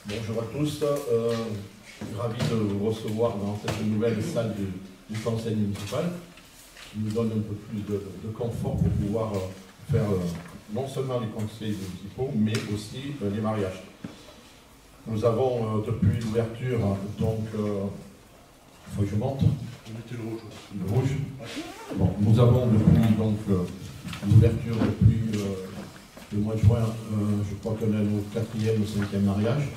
Bonjour à tous, ravi de vous recevoir dans cette nouvelle salle du conseil municipal qui nous donne un peu plus de confort pour pouvoir faire non seulement les conseils municipaux mais aussi les mariages. Nous avons depuis l'ouverture, donc, il faut que je monte. Le rouge. Bon, nous avons depuis donc l'ouverture depuis le mois de juin, je crois qu'on est au 4e ou 5e mariage,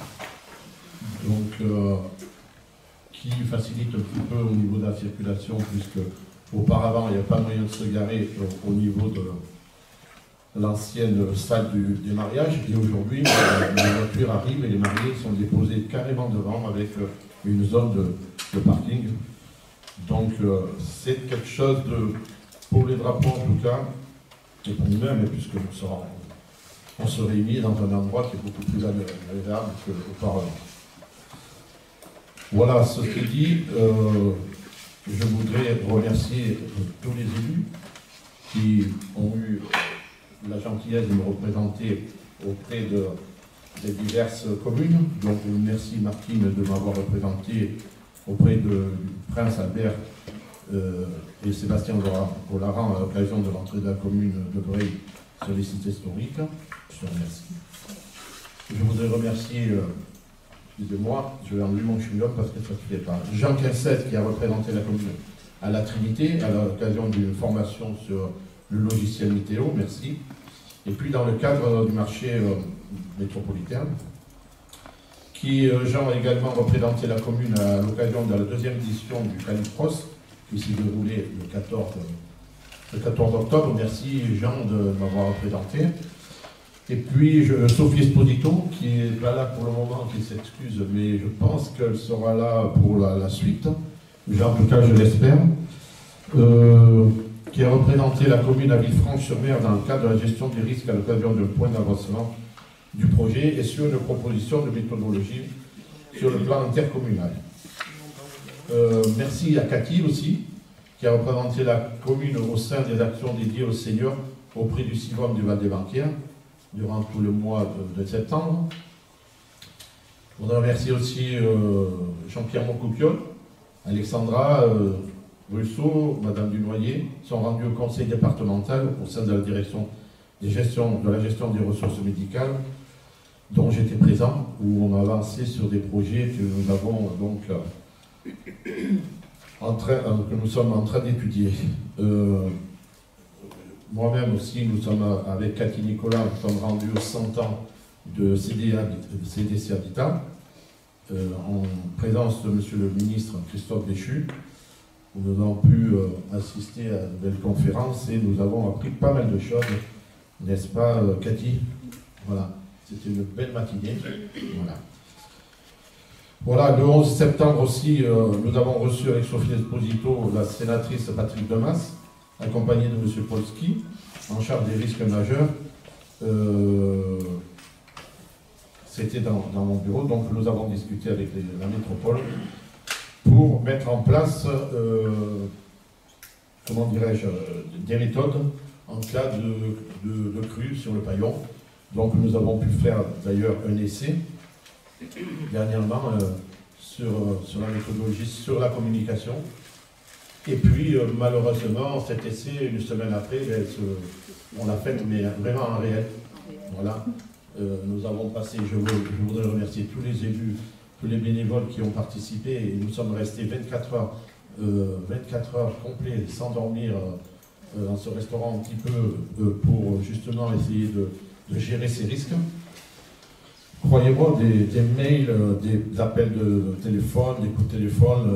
donc qui facilite un petit peu au niveau de la circulation, puisque auparavant il n'y avait pas moyen de se garer au niveau de l'ancienne salle des mariages, et aujourd'hui les voitures arrivent et les mariés sont déposés carrément devant avec une zone de parking. Donc c'est quelque chose pour les drapeaux en tout cas, et pour nous-mêmes, puisque on se réunit dans un endroit qui est beaucoup plus agréable qu'auparavant. Voilà, ce qui dit, je voudrais remercier tous les élus qui ont eu la gentillesse de me représenter auprès des diverses communes. Donc merci Martine de m'avoir représenté auprès du Prince Albert et Sébastien Olaran à l'occasion de l'entrée de la commune de Breil sur les sites historiques. Je te remercie. Je voudrais remercier, excusez-moi, je vais enlever mon chewing-gum parce que ça ne se fait pas, Jean Quincette qui a représenté la commune à la Trinité à l'occasion d'une formation sur le logiciel météo, merci. Et puis dans le cadre du marché métropolitain, Jean a également représenté la commune à l'occasion de la 2e édition du Canicross qui s'est déroulé le 14 octobre. Merci Jean de m'avoir représenté. Et puis Sophie Esposito, qui n'est pas là pour le moment, qui s'excuse, mais je pense qu'elle sera là pour la suite. En tout cas, je l'espère. Qui a représenté la commune à Villefranche-sur-Mer dans le cadre de la gestion des risques à l'occasion d'un point d'avancement du projet et sur une proposition de méthodologie sur le plan intercommunal. Merci à Cathy aussi, qui a représenté la commune au sein des actions dédiées aux seniors auprès du CIVOM du Val-des-Banquières durant tout le mois de septembre. Je voudrais remercier aussi Jean-Pierre Moncouquiol, Alexandra Rousseau, Madame Dunoyer, sont rendus au conseil départemental au sein de la direction de la gestion des ressources médicales, dont j'étais présent, où on a avancé sur des projets que nous avons donc que nous sommes en train d'étudier. Moi-même aussi, nous sommes avec Cathy Nicolas, nous sommes rendus aux 100 ans de CDC Habitat, en présence de Monsieur le ministre Christophe Béchu, où nous avons pu assister à de belles conférences et nous avons appris pas mal de choses, n'est-ce pas Cathy? Voilà, c'était une belle matinée. Voilà, le 11 septembre aussi, nous avons reçu avec Sophie Esposito la sénatrice Patrick Demas, accompagnée de M. Polski, en charge des risques majeurs. C'était dans mon bureau, donc nous avons discuté avec la métropole pour mettre en place, comment dirais-je, des méthodes en cas de crue sur le Paillon. Donc nous avons pu faire d'ailleurs un essai dernièrement sur la méthodologie, sur la communication. Et puis malheureusement, cet essai, une semaine après, on l'a fait, mais vraiment en réel. Voilà. Nous avons passé, je voudrais remercier tous les élus, tous les bénévoles qui ont participé, et nous sommes restés 24 heures complets sans dormir dans ce restaurant un petit peu pour justement essayer de gérer ces risques. Croyez-moi, des mails, des appels de téléphone, des coups de téléphone,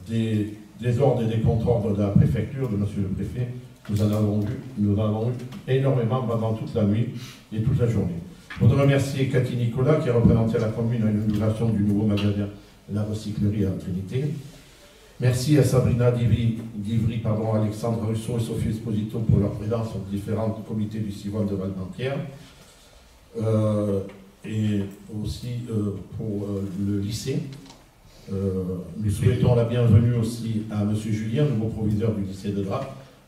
des ordres et des contre-ordres de la préfecture, de monsieur le préfet, nous en avons eu énormément pendant toute la nuit et toute la journée. Je voudrais remercier Cathy Nicolas qui a représenté la commune à l'inauguration du nouveau magasin La Recyclerie à la Trinité. Merci à Sabrina Divry, Alexandre Rousseau et Sophie Esposito pour leur présence aux différents comités du CIVOM de Val-Banquières. Et aussi pour le lycée. Nous souhaitons la bienvenue aussi à M. Julien, nouveau proviseur du lycée de Draps,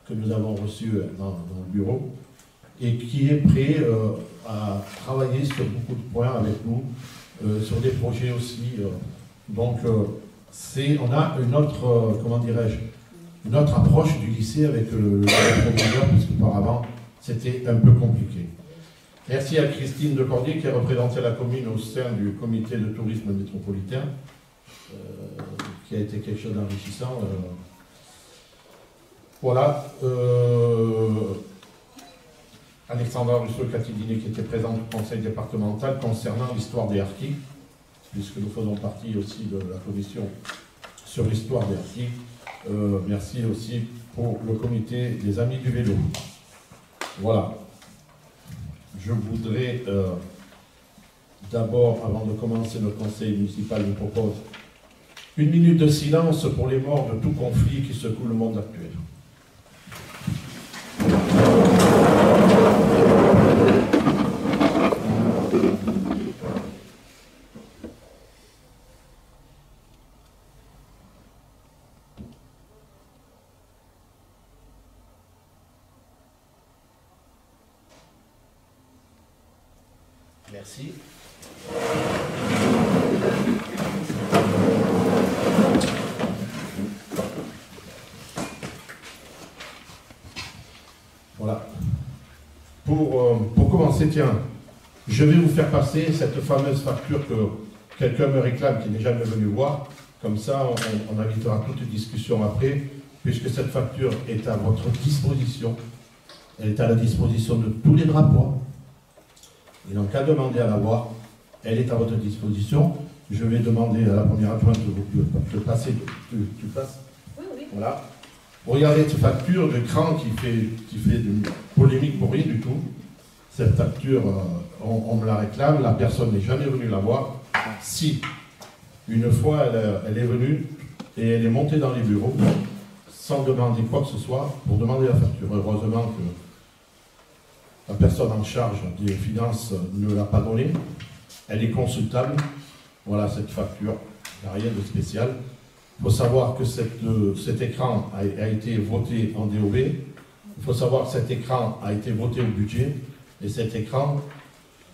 que nous avons reçu dans le bureau, et qui est prêt à travailler sur beaucoup de points avec nous sur des projets aussi. Donc, on a une autre, comment dirais-je, une autre approche du lycée avec le professeur, puisque auparavant, c'était un peu compliqué. Merci à Christine Decordier qui a représenté la commune au sein du comité de tourisme métropolitain, qui a été quelque chose d'enrichissant. Voilà. Alexandra Rousseau-Catidini qui était présente au conseil départemental concernant l'histoire des harkis, puisque nous faisons partie aussi de la commission sur l'histoire des harkis. Merci aussi pour le comité des Amis du Vélo. Voilà. Je voudrais d'abord, avant de commencer notre conseil municipal, je vous propose 1 minute de silence pour les morts de tout conflit qui secoue le monde actuel. Merci. Voilà. Pour commencer, tiens, je vais vous faire passer cette fameuse facture que quelqu'un me réclame qui n'est jamais venu voir. Comme ça, on invitera toute discussion après, puisque cette facture est à votre disposition. Elle est à la disposition de tous les drapeaux. Et donc, à demander à la voir, elle est à votre disposition. Je vais demander à la première adjointe de passer. Tu passes ? Oui, oui. Voilà. Regardez cette facture de cran qui fait de polémique pour rien du tout. Cette facture, on me la réclame, la personne n'est jamais venue la voir. Si, une fois, elle est venue et elle est montée dans les bureaux sans demander quoi que ce soit pour demander la facture. Heureusement que la personne en charge des finances ne l'a pas donnée. Elle est consultable. Voilà cette facture. Il n'y a rien de spécial. Il faut savoir que cet écran a été voté en DOB. Il faut savoir que cet écran a été voté au budget. Et cet écran,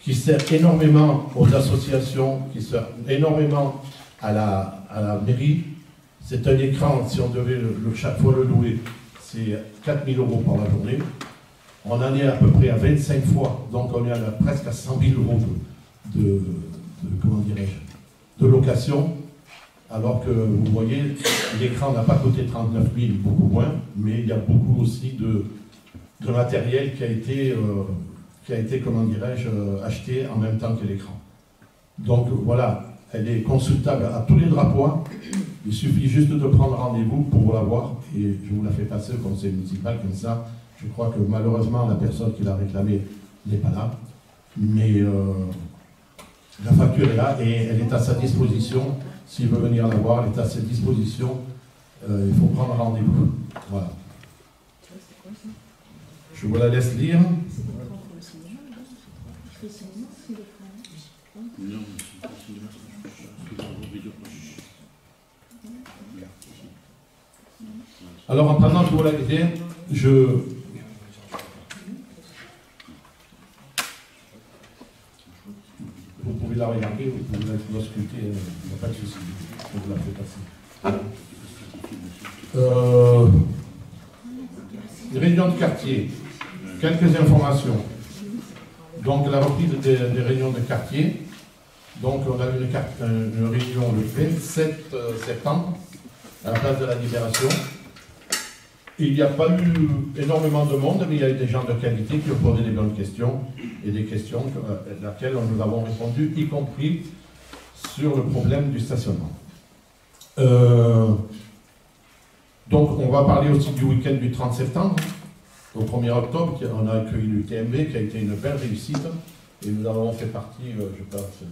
qui sert énormément aux associations, qui sert énormément à la mairie, c'est un écran, si on devait chaque fois le louer, c'est 4 000 € par la journée. On en est à peu près à 25 fois, donc on est presque à 100 000 € comment dirais-je, de location, alors que vous voyez, l'écran n'a pas coûté 39 000, beaucoup moins, mais il y a beaucoup aussi de matériel qui a été comment dirais-je, acheté en même temps que l'écran. Donc voilà, elle est consultable à tous les drapeaux. Il suffit juste de prendre rendez-vous pour la voir, et je vous la fais passer au conseil municipal comme ça. Je crois que malheureusement, la personne qui l'a réclamée n'est pas là. Mais la facture est là et elle est à sa disposition. S'il veut venir la voir, elle est à sa disposition. Il faut prendre rendez-vous. Voilà. Je vous la laisse lire. Alors, en pendant que vous la lisez, vous pouvez la regarder, vous pouvez la sculpter, il n'y a pas de souci, on vous la fait passer. Réunion de quartier, quelques informations. Donc la reprise des réunions de quartier. Donc on a eu une réunion le 27 septembre à la place de la Libération. Il n'y a pas eu énormément de monde, mais il y a eu des gens de qualité qui ont posé des bonnes questions et des questions à laquelle nous avons répondu, y compris sur le problème du stationnement. Donc on va parler aussi du week-end du 30 septembre. Au 1er octobre, on a accueilli l'UTMB qui a été une belle réussite et nous avons fait partie, je pense,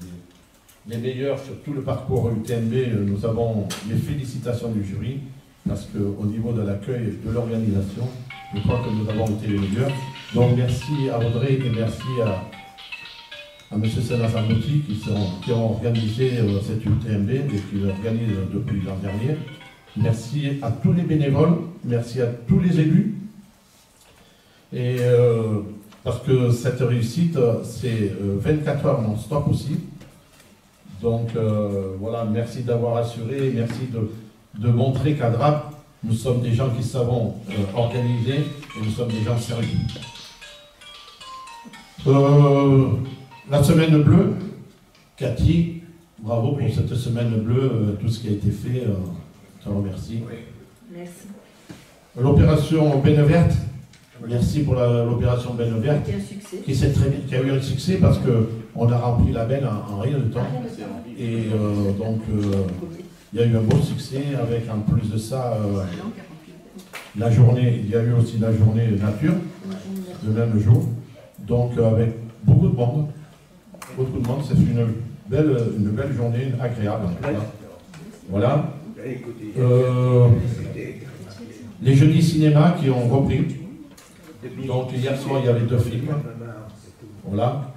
des meilleurs sur tout le parcours UTMB. Nous avons les félicitations du jury parce qu'au niveau de l'accueil et de l'organisation, je crois que nous avons été les meilleurs. Donc merci à Audrey et merci à M. Senazanotti qui ont organisé cette UTMB et qui l'organisent depuis l'an dernier. Merci à tous les bénévoles, merci à tous les élus. Et parce que cette réussite, c'est 24 heures non-stop aussi. Donc voilà, merci d'avoir assuré, merci de montrer qu'à Draps, nous sommes des gens qui savons organiser et nous sommes des gens sérieux. La semaine bleue, Cathy, bravo pour cette semaine bleue, tout ce qui a été fait, je te remercie. Merci. L'opération Benne Verte, merci pour l'opération Benne Verte, qui a eu un succès parce qu'on a rempli la benne en rien de temps. Et donc, il y a eu un beau succès avec en plus de ça, la journée, il y a eu aussi la journée nature, le même jour. Donc, avec beaucoup de monde, c'est une belle journée agréable. Voilà. Les jeudis cinéma qui ont repris. Donc hier soir il y avait 2 films. Voilà.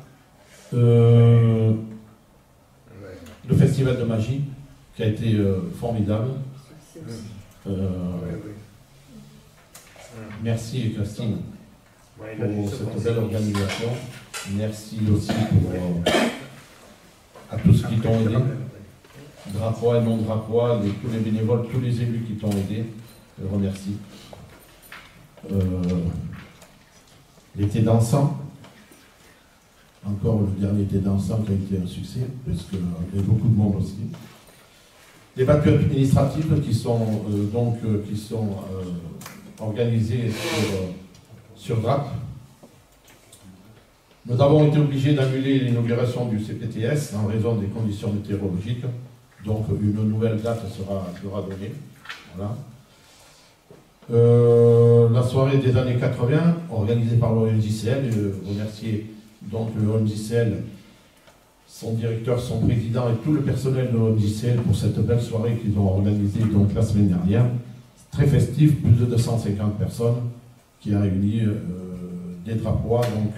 Le festival de magie qui a été formidable. Merci Christine pour cette belle organisation. Merci aussi à tous ceux qui t'ont aidé. Drapois et non Drapois, tous les bénévoles, tous les élus qui t'ont aidé. Je remercie. L'été dansant, encore le dernier été dansant qui a été un succès, parce qu'il y a beaucoup de monde aussi. Les battues administratives qui sont organisées sur Draps. Nous avons été obligés d'annuler l'inauguration du CPTS en raison des conditions météorologiques. Donc une nouvelle date sera donnée. Voilà. La soirée des années 80, organisée par l'OMJCL, remercier donc l'OMJCL, son directeur, son président et tout le personnel de l'OMJCL pour cette belle soirée qu'ils ont organisée donc la semaine dernière. Très festif, plus de 250 personnes qui a réuni des Drapois. Donc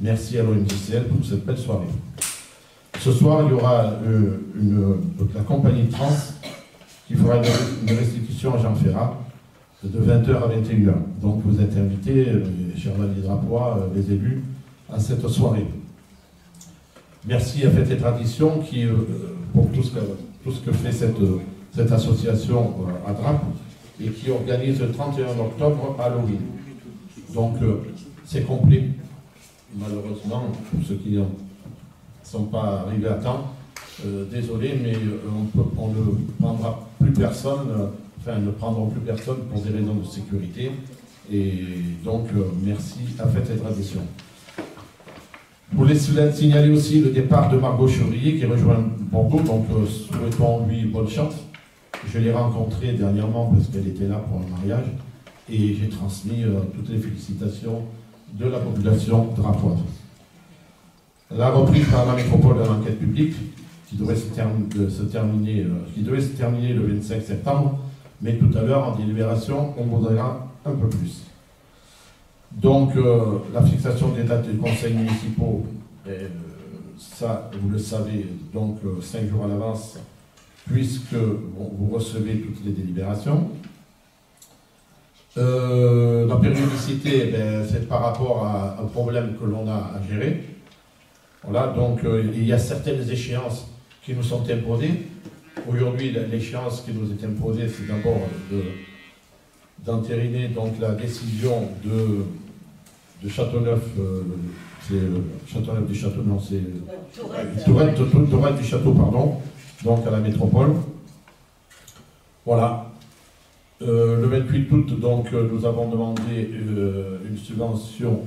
merci à l'OMJCL pour cette belle soirée. Ce soir, il y aura la compagnie Trans qui fera une restitution à Jean Ferrat de 20h à 21h. Donc vous êtes invités, chers amis Drapois, les élus, à cette soirée. Merci à Fête et Tradition qui, pour tout ce que fait cette association à Draps et qui organise le 31 octobre à Halloween. Donc c'est complet. Malheureusement, pour ceux qui ne sont pas arrivés à temps, désolé, mais on ne prendra plus personne. Enfin, ne prendront plus personne pour des raisons de sécurité. Et donc, merci à Fête et Tradition. Je voulais signaler aussi le départ de Margot Chevrier qui rejoint Bordeaux, donc souhaitons-lui bonne chance. Je l'ai rencontrée dernièrement parce qu'elle était là pour un mariage et j'ai transmis toutes les félicitations de la population drapoise. La reprise par la métropole de l'enquête publique qui devait se terminer le 25 septembre. Mais tout à l'heure, en délibération, on vous donnera un peu plus. Donc, la fixation des dates des conseils municipaux, ça, vous le savez, donc 5 jours à l'avance, puisque vous recevez toutes les délibérations. La périodicité, c'est par rapport à un problème que l'on a à gérer. Voilà, donc il y a certaines échéances qui nous sont imposées. Aujourd'hui, l'échéance qui nous est imposée, c'est d'abord d'entériner donc la décision de Châteauneuf, c'est Châteauneuf du Château, non, c'est Tourette du Château, pardon, donc à la métropole. Voilà. Le 28 août, donc, nous avons demandé une subvention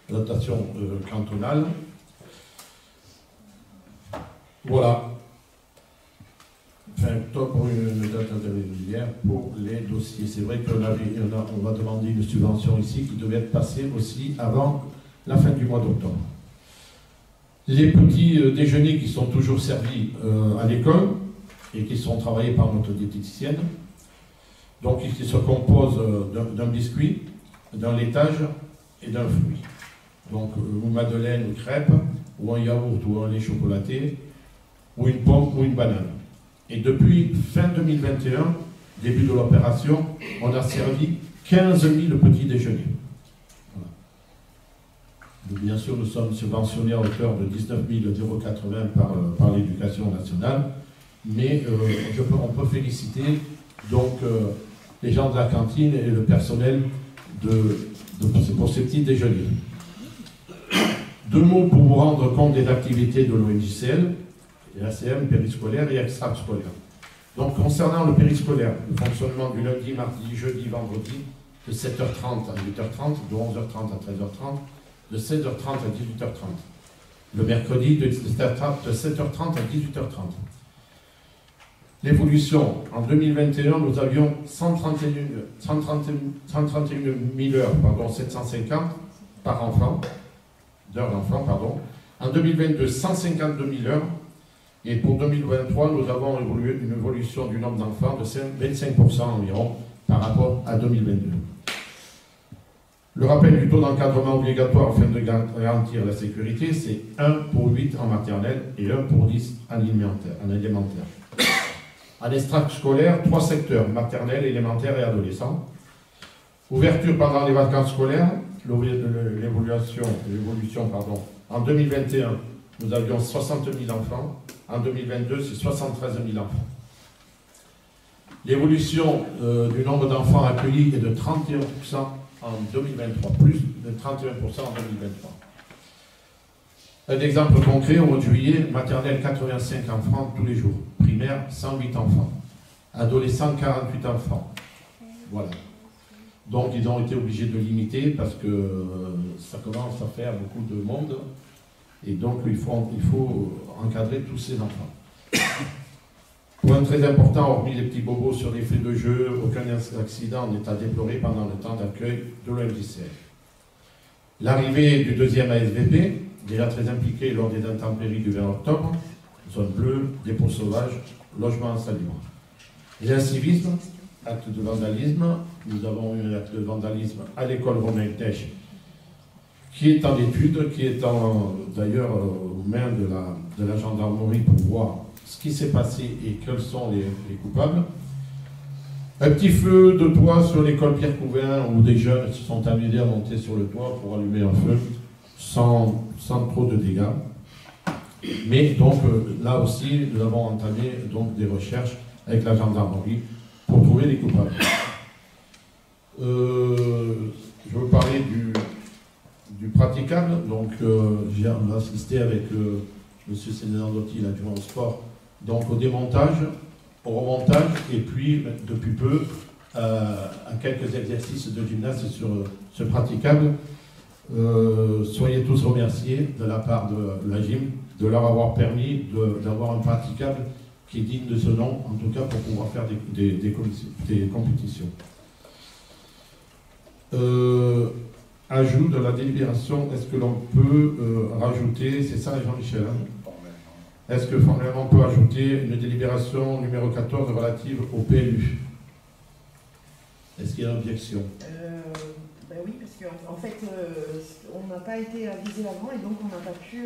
d'adaptation cantonale. Voilà. Fin octobre, une date intermédiaire pour les dossiers. C'est vrai qu'on va demander une subvention ici qui devait être passée aussi avant la fin du mois d'octobre. Les petits déjeuners qui sont toujours servis à l'école et qui sont travaillés par notre diététicienne. Donc, qui se compose d'un biscuit, d'un laitage et d'un fruit. Donc, une madeleine, une crêpe, ou un yaourt, ou un lait chocolaté, ou une pomme, ou une banane. Et depuis fin 2021, début de l'opération, on a servi 15 000 petits déjeuners. Bien sûr, nous sommes subventionnés à hauteur de 19 080 par l'éducation nationale, mais on peut féliciter donc les gens de la cantine et le personnel pour ces petits déjeuners. 2 mots pour vous rendre compte des activités de l'ONJCL, ACM, périscolaire et extrascolaire. Donc, concernant le périscolaire, le fonctionnement du lundi, mardi, jeudi, vendredi, de 7h30 à 8h30, de 11h30 à 13h30, de 16h30 à 18h30. Le mercredi, de 7h30 à 18h30. L'évolution, en 2021, nous avions 131 000 heures, 750 par enfant, d'heures d'enfant, pardon. En 2022, 152 000 heures. Et pour 2023, nous avons une évolution du nombre d'enfants de 25% environ par rapport à 2022. Le rappel du taux d'encadrement obligatoire afin de garantir la sécurité, c'est 1 pour 8 en maternelle et 1 pour 10 en élémentaire. En extrascolaire, 3 secteurs, maternelle, élémentaire et adolescent. Ouverture pendant les vacances scolaires, l'évolution, en 2021, nous avions 60 000 enfants. En 2022, c'est 73 000 enfants. L'évolution du nombre d'enfants accueillis est de 31% en 2023, plus de 31% en 2023. Un exemple concret, au mois de juillet, maternelle 85 enfants tous les jours, primaire 108 enfants, adolescents 48 enfants. Voilà. Donc ils ont été obligés de limiter parce que ça commence à faire beaucoup de monde. Et donc, il faut encadrer tous ces enfants. Point très important, hormis les petits bobos sur les faits de jeu, aucun accident n'est à déplorer pendant le temps d'accueil de l'ONJCL. L'arrivée du 2e ASVP, déjà très impliqué lors des intempéries du 20 octobre, zone bleue, dépôt sauvage, logement insalubre. L'incivisme, acte de vandalisme, nous avons eu un acte de vandalisme à l'école Romain Tèche, qui est en étude, qui est d'ailleurs aux mains de la gendarmerie pour voir ce qui s'est passé et quels sont les coupables. Un petit feu de toit sur l'école Pierre Couvin où des jeunes se sont amusés à monter sur le toit pour allumer un feu sans trop de dégâts. Mais donc là aussi, nous avons entamé donc, des recherches avec la gendarmerie pour trouver les coupables. Je veux parler du praticable, donc j'ai assisté avec M. Sénéandotti, l'adjoint au sport, donc au démontage, au remontage, et puis depuis peu à quelques exercices de gymnase sur ce praticable. Soyez tous remerciés de la part de la gym de leur avoir permis d'avoir un praticable qui est digne de ce nom, en tout cas pour pouvoir faire des compétitions. Ajout de la délibération, est-ce que l'on peut rajouter, c'est ça Jean-Michel, hein, est-ce que formellement on peut ajouter une délibération numéro 14 relative au PLU? Est-ce qu'il y a une objection? Ben oui, parce qu'en fait, on n'a pas été avisé avant et donc on n'a pas pu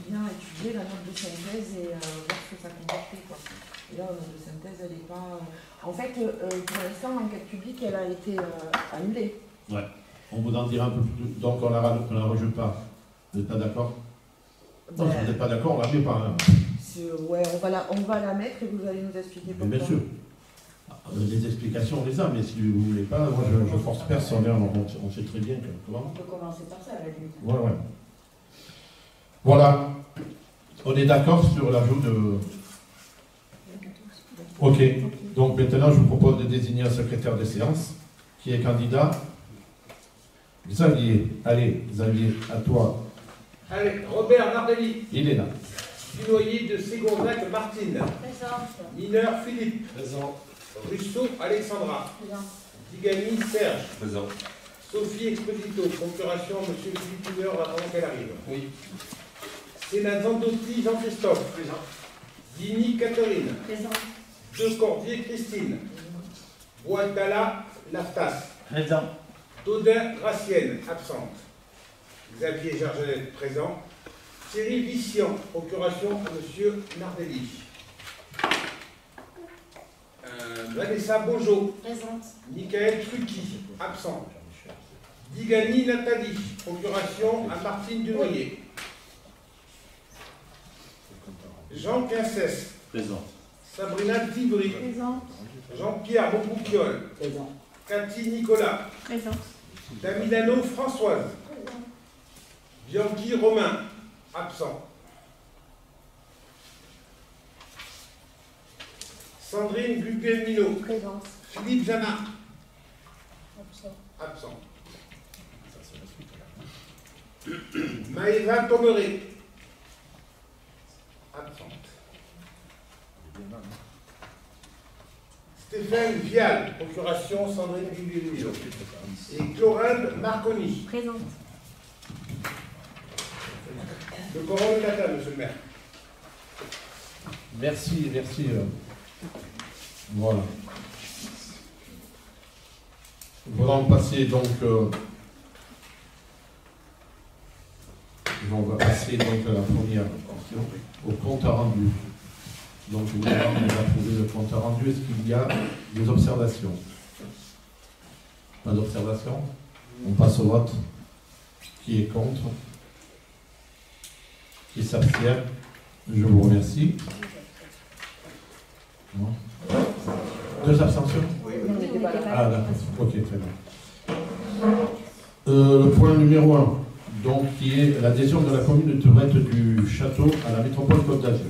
bien étudier la note de synthèse et voir ce que ça comportait, quoi. Et là, la note de synthèse, elle n'est pas... En fait, pour l'instant, l'enquête publique, elle a été annulée. Ouais. On vous en dira un peu plus. Donc on la rajoute pas. Vous n'êtes pas d'accord? Non, si vous n'êtes pas d'accord, on la met pas. Hein. Ouais, on va la mettre et vous allez nous expliquer pourquoi. Bien sûr. Les explications, on les a, mais si vous ne voulez pas, moi je force personne. On sait très bien que. Comment on peut commencer par ça, à la limite. Ouais. Voilà. On est d'accord sur l'ajout de. Ok. Donc maintenant, je vous propose de désigner un secrétaire de séance qui est candidat. Xavier, allez, Xavier, à toi. Allez, Robert Nardelli. Il est là. Dunoyer de Ségonzac Martine. Présent. Mineur Philippe. Présent. Russo Alexandra. Présent. Digani Serge. Présent. Sophie Exposito. Procuration, monsieur Philippe Mineur, avant qu'elle arrive. Oui. Sénazandotti Jean-Christophe. Présent. Dini Catherine. Présent. De Cordier Christine. Boitala Laftas. Présent. Dodin Gracienne, absente. Xavier Gergelet, présent. Thierry Vissian, procuration à monsieur Nardelli. Vanessa Bojo. Présente. Michael Trucchi, absent. Digani Nathalie, procuration à Martine Dunoyer. Jean Quincès. Présent. Sabrina Tibry. Présent. Jean-Pierre Bonbouquiol. Présent. Cathy Nicolas. Présent. Damilano Françoise. Bianchi Romain. Absent. Sandrine Guglielmino. Présent. Philippe Jana. Absent. Absent. Maëva Pomeré. Absente. Stéphane Vial, procuration Sandrine Guglielmino. Et Clorinde Marconi. Présente. Le quorum est atteint, monsieur le maire. Merci, merci. Voilà. Nous allons passer donc. On va passer donc à la première portion, au compte rendu. Donc nous allons approuver le compte rendu. Est-ce qu'il y a des observations? Pas d'observation? On passe au vote. Qui est contre? Qui s'abstient? Je vous remercie. Non. Deux abstentions? Ah d'accord, ok, très bien. Le point numéro 1, donc, qui est l'adhésion de la commune de Tourette du Château à la métropole Côte d'Azur.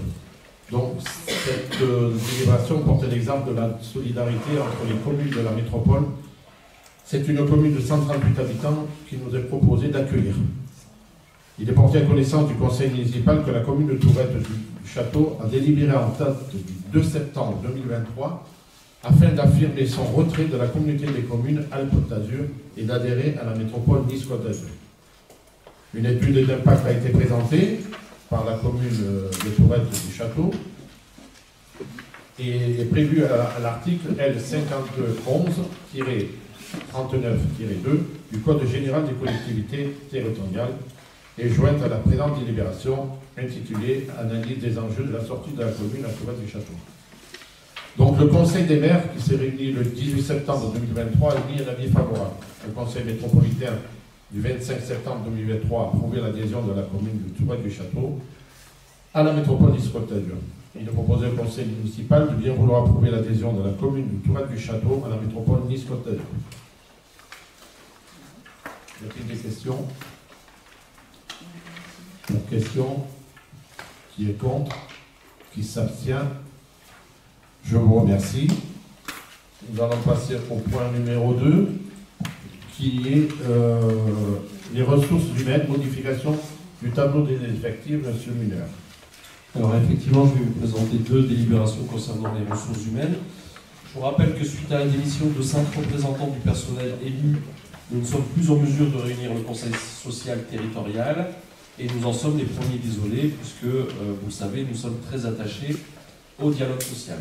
Donc cette délibération porte l'exemple de la solidarité entre les communes de la métropole. C'est une commune de 138 habitants qui nous est proposé d'accueillir. Il est porté à connaissance du conseil municipal que la commune de Tourette du Château a délibéré en date du 2 septembre 2023 afin d'affirmer son retrait de la communauté des communes Alpes-Côte d'Azur et d'adhérer à la métropole Nice-Côte d'Azur. Une étude d'impact a été présentée par la commune de Tourette du Château et est prévue à l'article L5211-39-2 du Code général des collectivités territoriales et jointe à la présente délibération intitulée « Analyse des enjeux de la sortie de la commune à Tourette du Château ». Donc le Conseil des maires, qui s'est réuni le 18 septembre 2023, a émis un avis favorable. Le Conseil métropolitain du 25 septembre 2023 a approuvé l'adhésion de la commune de Tourette du Château à la métropole Nice-Côte d'Azur. Il a proposé au Conseil municipal de bien vouloir approuver l'adhésion de la commune de Tourette du Château à la métropole Nice-Côte d'Azur. Y a-t-il des questions? Pour question, qui est contre? Qui s'abstient? Je vous remercie. Nous allons passer au point numéro 2, qui est les ressources humaines, modification du tableau des effectifs, Monsieur Muller. Alors effectivement, je vais vous présenter deux délibérations concernant les ressources humaines. Je vous rappelle que suite à la démission de 5 représentants du personnel élu, nous ne sommes plus en mesure de réunir le conseil social territorial et nous en sommes les premiers désolés puisque, vous le savez, nous sommes très attachés au dialogue social.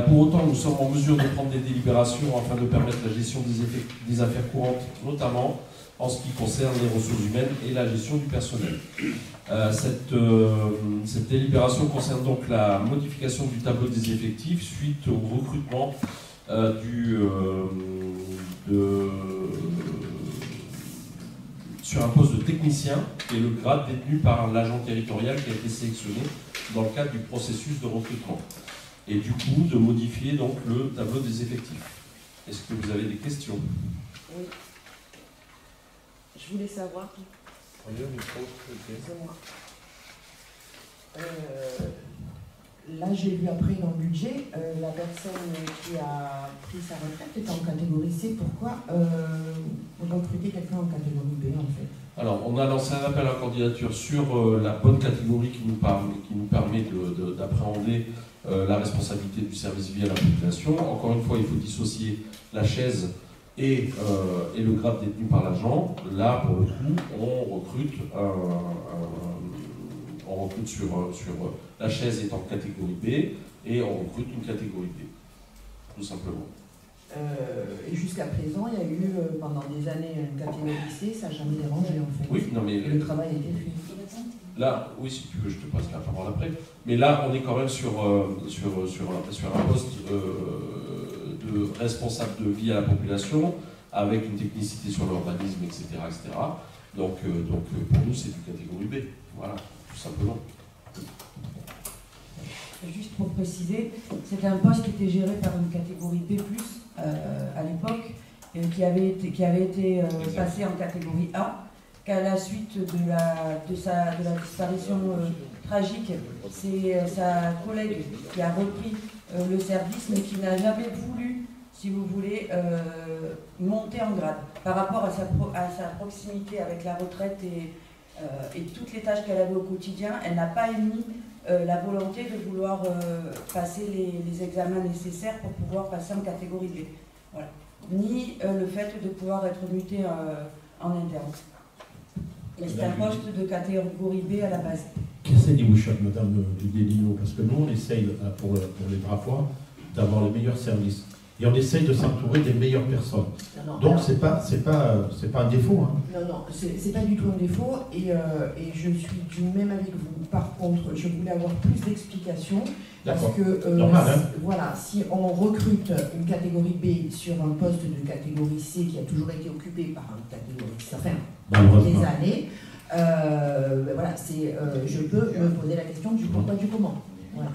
Pour autant, nous sommes en mesure de prendre des délibérations afin de permettre la gestion des affaires courantes, notamment en ce qui concerne les ressources humaines et la gestion du personnel. Cette délibération concerne donc la modification du tableau des effectifs suite au recrutement sur un poste de technicien, qui est le grade détenu par l'agent territorial qui a été sélectionné dans le cadre du processus de recrutement. Et du coup, de modifier donc le tableau des effectifs. Est-ce que vous avez des questions? Oui. Je voulais savoir. C'est moi. Là, j'ai vu après dans le budget, la personne qui a pris sa retraite est en catégorie C. Pourquoi recruter quelqu'un en catégorie B en fait? Alors, on a lancé un appel à candidature sur la bonne catégorie qui nous permet d'appréhender la responsabilité du service vie à la population. Encore une fois, il faut dissocier la chaise et le grade détenu par l'agent. Là, pour le coup, on recrute sur la chaise étant catégorie B et on recrute une catégorie B, tout simplement. Et jusqu'à présent, il y a eu pendant des années une catégorie C, ça n'a jamais dérangé en fait. Oui, non mais et le travail a été fait. Là, oui, si tu veux, je te passe la parole après. Mais là, on est quand même sur un poste de responsable de vie à la population avec une technicité sur l'urbanisme, etc., etc. Donc pour nous, c'est du catégorie B. Voilà, tout simplement. Juste pour préciser, c'était un poste qui était géré par une catégorie B+, à l'époque, qui avait été passé en catégorie A, qu'à la suite de la disparition tragique, c'est sa collègue qui a repris le service, mais qui n'a jamais voulu, si vous voulez, monter en grade. Par rapport à sa proximité avec la retraite et toutes les tâches qu'elle avait au quotidien, elle n'a pas émis la volonté de vouloir passer les examens nécessaires pour pouvoir passer en catégorie B. Voilà. Ni le fait de pouvoir être muté en interne. Mais c'est un poste de catégorie B à la base. Qu'est-ce que vous cherchez, Madame Dudélino? Parce que nous, on essaye, pour les drapois, d'avoir les meilleurs services. Et on essaye de s'entourer des meilleures personnes. Non, donc, c'est pas un défaut. Hein. Non, c'est pas du tout un défaut. Et je suis du même avec vous. Par contre, je voulais avoir plus d'explications. Parce que, normal, hein. voilà, si on recrute une catégorie B sur un poste de catégorie C qui a toujours été occupé par une catégorie C, enfin, des années, voilà, je peux me poser la question du pourquoi, du comment. Voilà.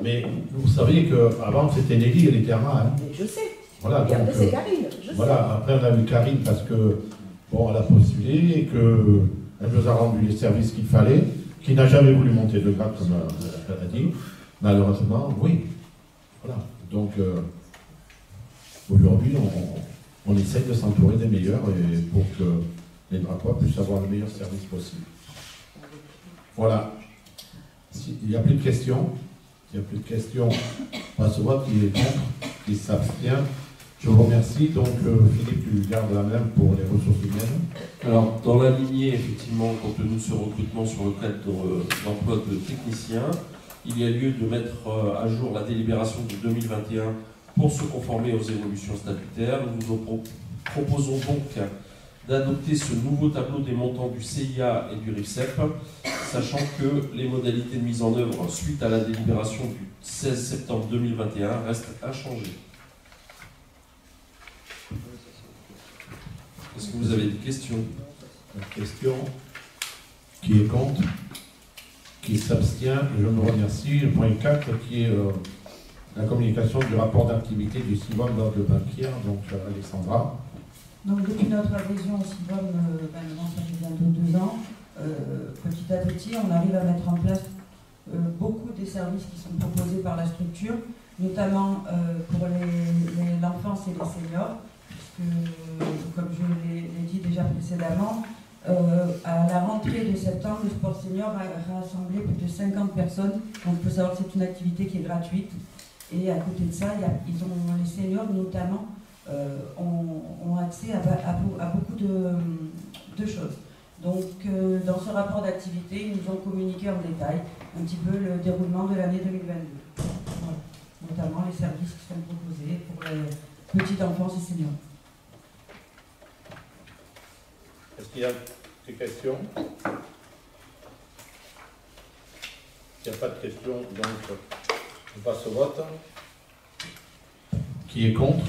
Mais vous savez qu'avant c'était Nelly, elle était Ama. Hein. Mais je sais. Voilà, et après c'est Karine. Voilà, après on a eu Karine parce que, bon, elle a postulé et qu'elle nous a rendu les services qu'il fallait, qui n'a jamais voulu monter de grade, comme elle a dit. Malheureusement, oui. Voilà. Donc, aujourd'hui, on essaye de s'entourer des meilleurs et pour que les drapois puissent avoir le meilleur service possible. Voilà. Il n'y a plus de questions. Il n'y a plus de questions. On va se voir qui est contre, qui s'abstient. Je vous remercie. Donc, Philippe, tu gardes la même pour les ressources humaines. Alors, dans la lignée, effectivement, compte tenu de ce recrutement sur le cadre d'emploi de technicien, il y a lieu de mettre à jour la délibération de 2021 pour se conformer aux évolutions statutaires. Nous vous proposons donc d'adopter ce nouveau tableau des montants du CIA et du RIFSEP, sachant que les modalités de mise en œuvre suite à la délibération du 16 septembre 2021 restent inchangées. Est-ce que vous avez des questions? Question. Qui est contre? Qui s'abstient? Je vous remercie. Le point 4 qui est la communication du rapport d'activité du CIVOM dans le banquière, donc Alexandra. Donc depuis notre adhésion au CIVOM, maintenant ça fait bientôt 2 ans, petit à petit on arrive à mettre en place beaucoup des services qui sont proposés par la structure, notamment pour l'enfance et les seniors, puisque comme je l'ai dit déjà précédemment, à la rentrée de septembre, le sport senior a rassemblé plus de 50 personnes. Donc il faut savoir que c'est une activité qui est gratuite. Et à côté de ça, les seniors notamment ont accès à beaucoup de choses. Donc dans ce rapport d'activité, ils nous ont communiqué en détail un petit peu le déroulement de l'année 2022. Voilà. Notamment les services qui sont proposés pour les petites enfants et seniors. Est-ce qu'il y a des questions? Il n'y a pas de questions, donc on passe au vote. Qui est contre?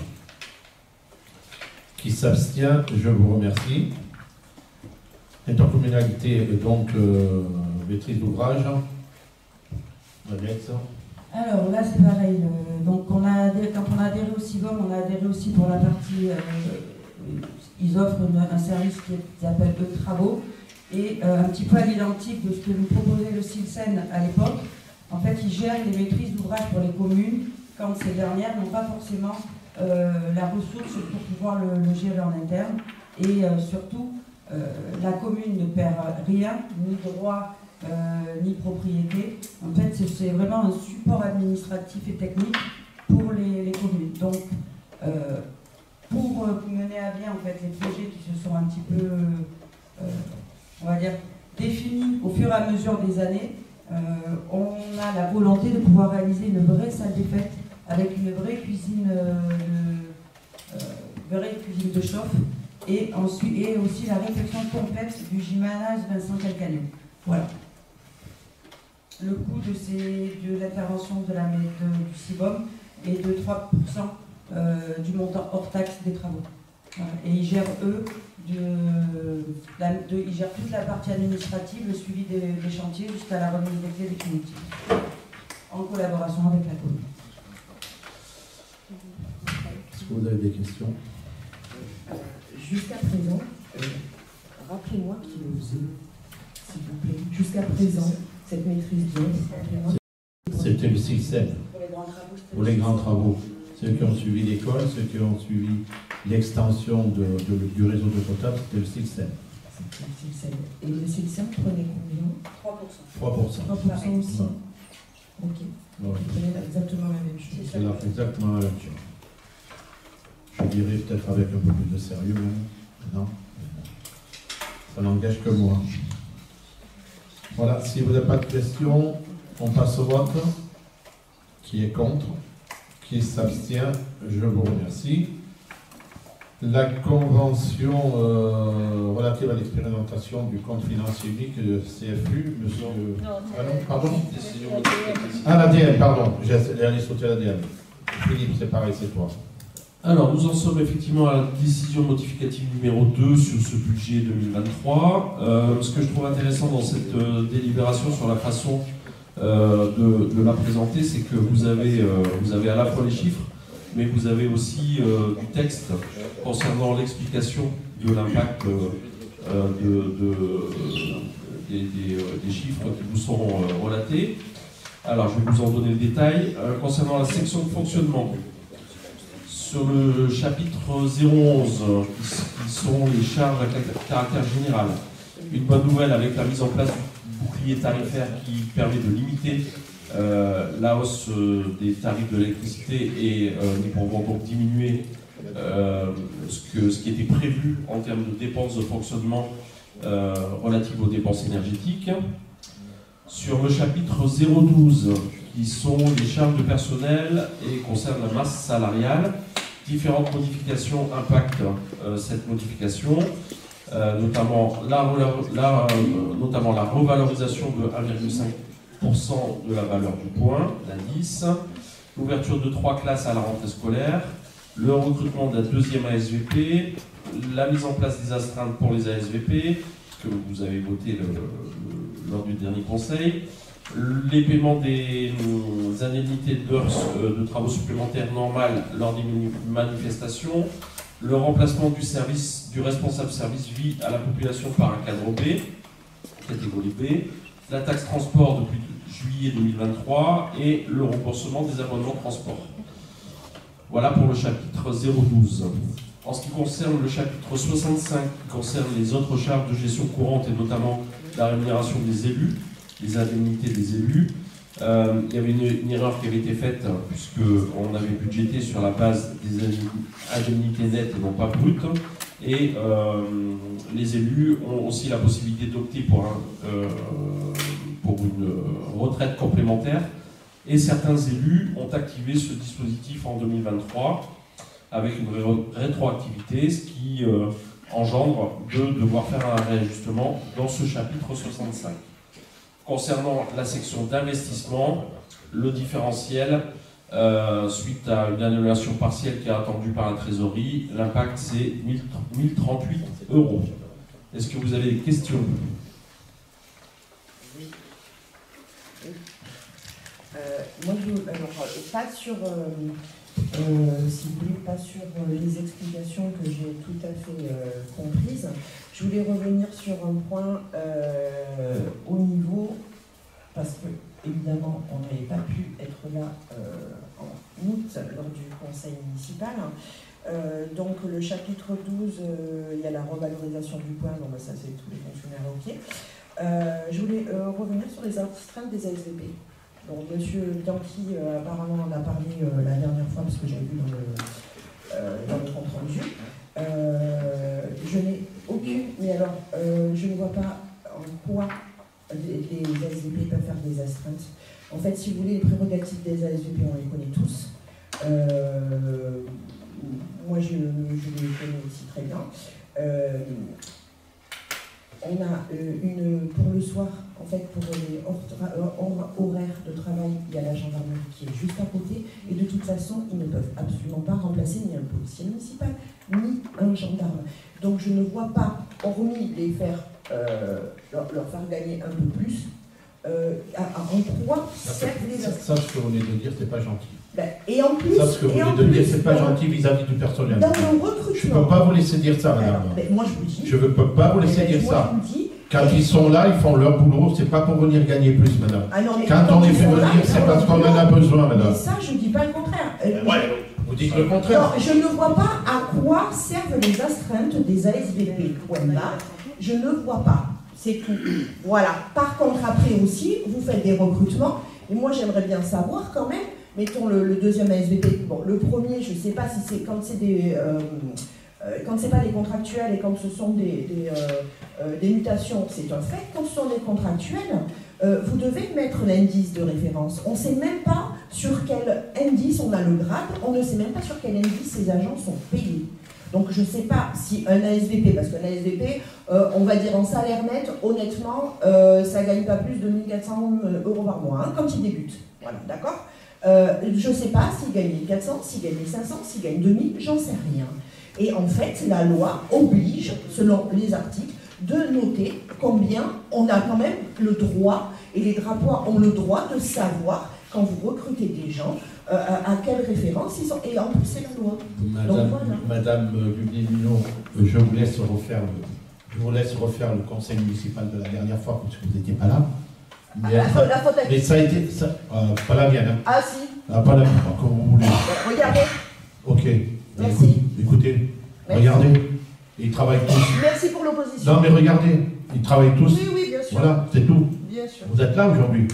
Qui s'abstient? Je vous remercie. Intercommunalité, donc maîtrise d'ouvrage. Alors là c'est pareil. Donc quand on a adhéré au CIVOM, on a adhéré aussi pour la partie. Ils offrent un service qui s'appelle E-Travaux et un petit peu à l'identique de ce que nous proposait le CILSEN à l'époque. En fait, ils gèrent les maîtrises d'ouvrage pour les communes quand ces dernières n'ont pas forcément la ressource pour pouvoir le gérer en interne. Et surtout, la commune ne perd rien, ni droit, ni propriété. En fait, c'est vraiment un support administratif et technique pour les communes. Donc, pour mener à bien en fait, les projets qui se sont un petit peu, on va dire, définis au fur et à mesure des années, on a la volonté de pouvoir réaliser une vraie salle des fêtes avec une vraie cuisine de chauffe et aussi la réfection complète du gymnase Vincent Calcagno. Voilà. Le coût de l'intervention du CIVOM est de 3% du montant hors taxe des travaux. Voilà. Et ils gèrent, eux, ils gèrent toute la partie administrative, le suivi des chantiers jusqu'à la remise des clés définitives, en collaboration avec la commune. Est-ce que vous avez des questions? Jusqu'à présent, rappelez-moi qui le faisait, s'il vous plaît. Jusqu'à présent, cette maîtrise d'œuvre, rappelez-moi. C'était le système. Pour les grands travaux. Ceux qui ont suivi l'école, ceux qui ont suivi l'extension du réseau de potable, c'était le système. C'était le système. Et le système prenait combien? 3%. 3% aussi. Ouais. Ok. Ouais. Ils prenaient exactement la même chose. C'est exactement la même chose. Je dirais peut-être avec un peu plus de sérieux même. Non. Ça n'engage que moi. Voilà, si vous n'avez pas de questions, on passe au vote. Qui est contre? Qui s'abstient? Je vous remercie. La convention relative à l'expérimentation du compte financier unique de CFU, monsieur... Ah non, pardon. Ah, l'ADN, pardon. J'ai allé sauter l'ADN. Philippe, c'est pareil, c'est toi. Alors, nous en sommes effectivement à la décision modificative numéro 2 sur ce budget 2023. Ce que je trouve intéressant dans cette délibération sur la façon de la présenter, c'est que vous avez à la fois les chiffres, mais vous avez aussi du texte concernant l'explication de l'impact des chiffres qui vous sont relatés. Alors, je vais vous en donner le détail. Concernant la section de fonctionnement, sur le chapitre 011, qui sont les charges à caractère général, une bonne nouvelle avec la mise en place du bouclier tarifaire qui permet de limiter la hausse des tarifs de l'électricité et nous pouvons donc diminuer ce qui était prévu en termes de dépenses de fonctionnement relatives aux dépenses énergétiques. Sur le chapitre 012, qui sont les charges de personnel et concernent la masse salariale, différentes modifications impactent cette modification, notamment la revalorisation de 1,5% de la valeur du point, l'indice, l'ouverture de 3 classes à la rentrée scolaire, le recrutement d'un 2e ASVP, la mise en place des astreintes pour les ASVP, que vous avez voté lors du dernier conseil, les paiements des indemnités d'heures de travaux supplémentaires normales lors des manifestations, le remplacement du responsable service vie à la population par un cadre B, catégorie B, la taxe transport depuis juillet 2023 et le remboursement des abonnements de transport. Voilà pour le chapitre 012. En ce qui concerne le chapitre 65, qui concerne les autres charges de gestion courante et notamment la rémunération des élus, les indemnités des élus, il y avait une erreur qui avait été faite puisqu'on avait budgété sur la base des indemnités nettes et non pas brutes. Et les élus ont aussi la possibilité d'opter pour une retraite complémentaire. Et certains élus ont activé ce dispositif en 2023 avec une rétroactivité, ce qui engendre de devoir faire un réajustement dans ce chapitre 65. Concernant la section d'investissement, le différentiel, suite à une annulation partielle qui est attendue par la trésorerie, l'impact c'est 1038 €. Est-ce que vous avez des questions? Moi, pas sur, si vous voulez, pas sur les explications que j'ai tout à fait comprises. Je voulais revenir sur un point au niveau, parce que évidemment, on n'avait pas pu être là en août lors du conseil municipal. Donc le chapitre 12, il y a la revalorisation du point, donc ça c'est tous les fonctionnaires OK. Je voulais revenir sur les astreintes des ASVP. Donc monsieur Bianchi apparemment en a parlé la dernière fois parce que j'avais vu dans le compte rendu. Je n'ai aucune, mais alors je ne vois pas en quoi les ASVP peuvent faire des astreintes. En fait, si vous voulez, les prérogatives des ASVP, on les connaît tous. Moi, je les connais aussi très bien. On a pour le soir, en fait, pour les horaires de travail, il y a la gendarmerie qui est juste à côté. Et de toute façon, ils ne peuvent absolument pas remplacer remplacer ni un policier municipal, ni un gendarme. Donc je ne vois pas, hormis les faire, leur faire gagner un peu plus, en quoi servent les ça, ce que vous venez de dire, c'est pas gentil. Ben, et en plus, ça, ce que vous venez de dire, c'est pas gentil vis-à-vis du personnel. Dans le Je ne recrutement. peux pas vous laisser dire ça, madame. Alors, ben, moi je vous dis. Je ne peux pas vous laisser dire moi, ça. je vous dis, Quand ils sont là, ils font leur boulot, c'est pas pour venir gagner plus, madame. ah non, mais Quand on les ils fait sont là, venir, ils c'est font parce leur qu'on en boulot. a besoin, madame. Mais ça, je ne dis pas le contraire. Ouais, vous dites le contraire. Non, je ne vois pas à quoi servent les astreintes des ASVP. Point barre. Je ne vois pas. C'est tout. Voilà. Par contre, après aussi, vous faites des recrutements. Et moi, j'aimerais bien savoir quand même, mettons le deuxième ASVP. Bon, le premier, je ne sais pas si c'est quand c'est des... quand ce n'est pas des contractuels et quand ce sont des mutations, c'est un fait. Quand ce sont des contractuels, vous devez mettre l'indice de référence. On ne sait même pas sur quel indice on a le grade, on ne sait même pas sur quel indice ces agents sont payés. Donc je ne sais pas si un ASVP, parce qu'un ASVP, on va dire en salaire net, honnêtement, ça ne gagne pas plus de 1 400 € par mois, hein, quand il débute. Voilà, d'accord. Je ne sais pas s'il gagne 1 400, s'il gagne 1 500, s'il gagne 2 000, j'en sais rien. Et en fait, la loi oblige, selon les articles, de noter combien on a quand même le droit, et les drapoirs ont le droit de savoir, quand vous recrutez des gens, à quelle référence ils sont. Et en plus, c'est la loi. Madame Guglielmino, je vous laisse refaire le conseil municipal de la dernière fois, parce que vous n'étiez pas là. Mais, la faute à qui? Mais ça a été... pas la mienne. Hein. Ah si. Pas la mienne, comme vous voulez. Regardez. Ok. Merci. Écoutez, merci. Regardez, ils travaillent tous. Merci pour l'opposition. Non mais regardez, ils travaillent tous. Oui, oui, bien sûr. Voilà, c'est tout. Bien sûr. Vous êtes là aujourd'hui.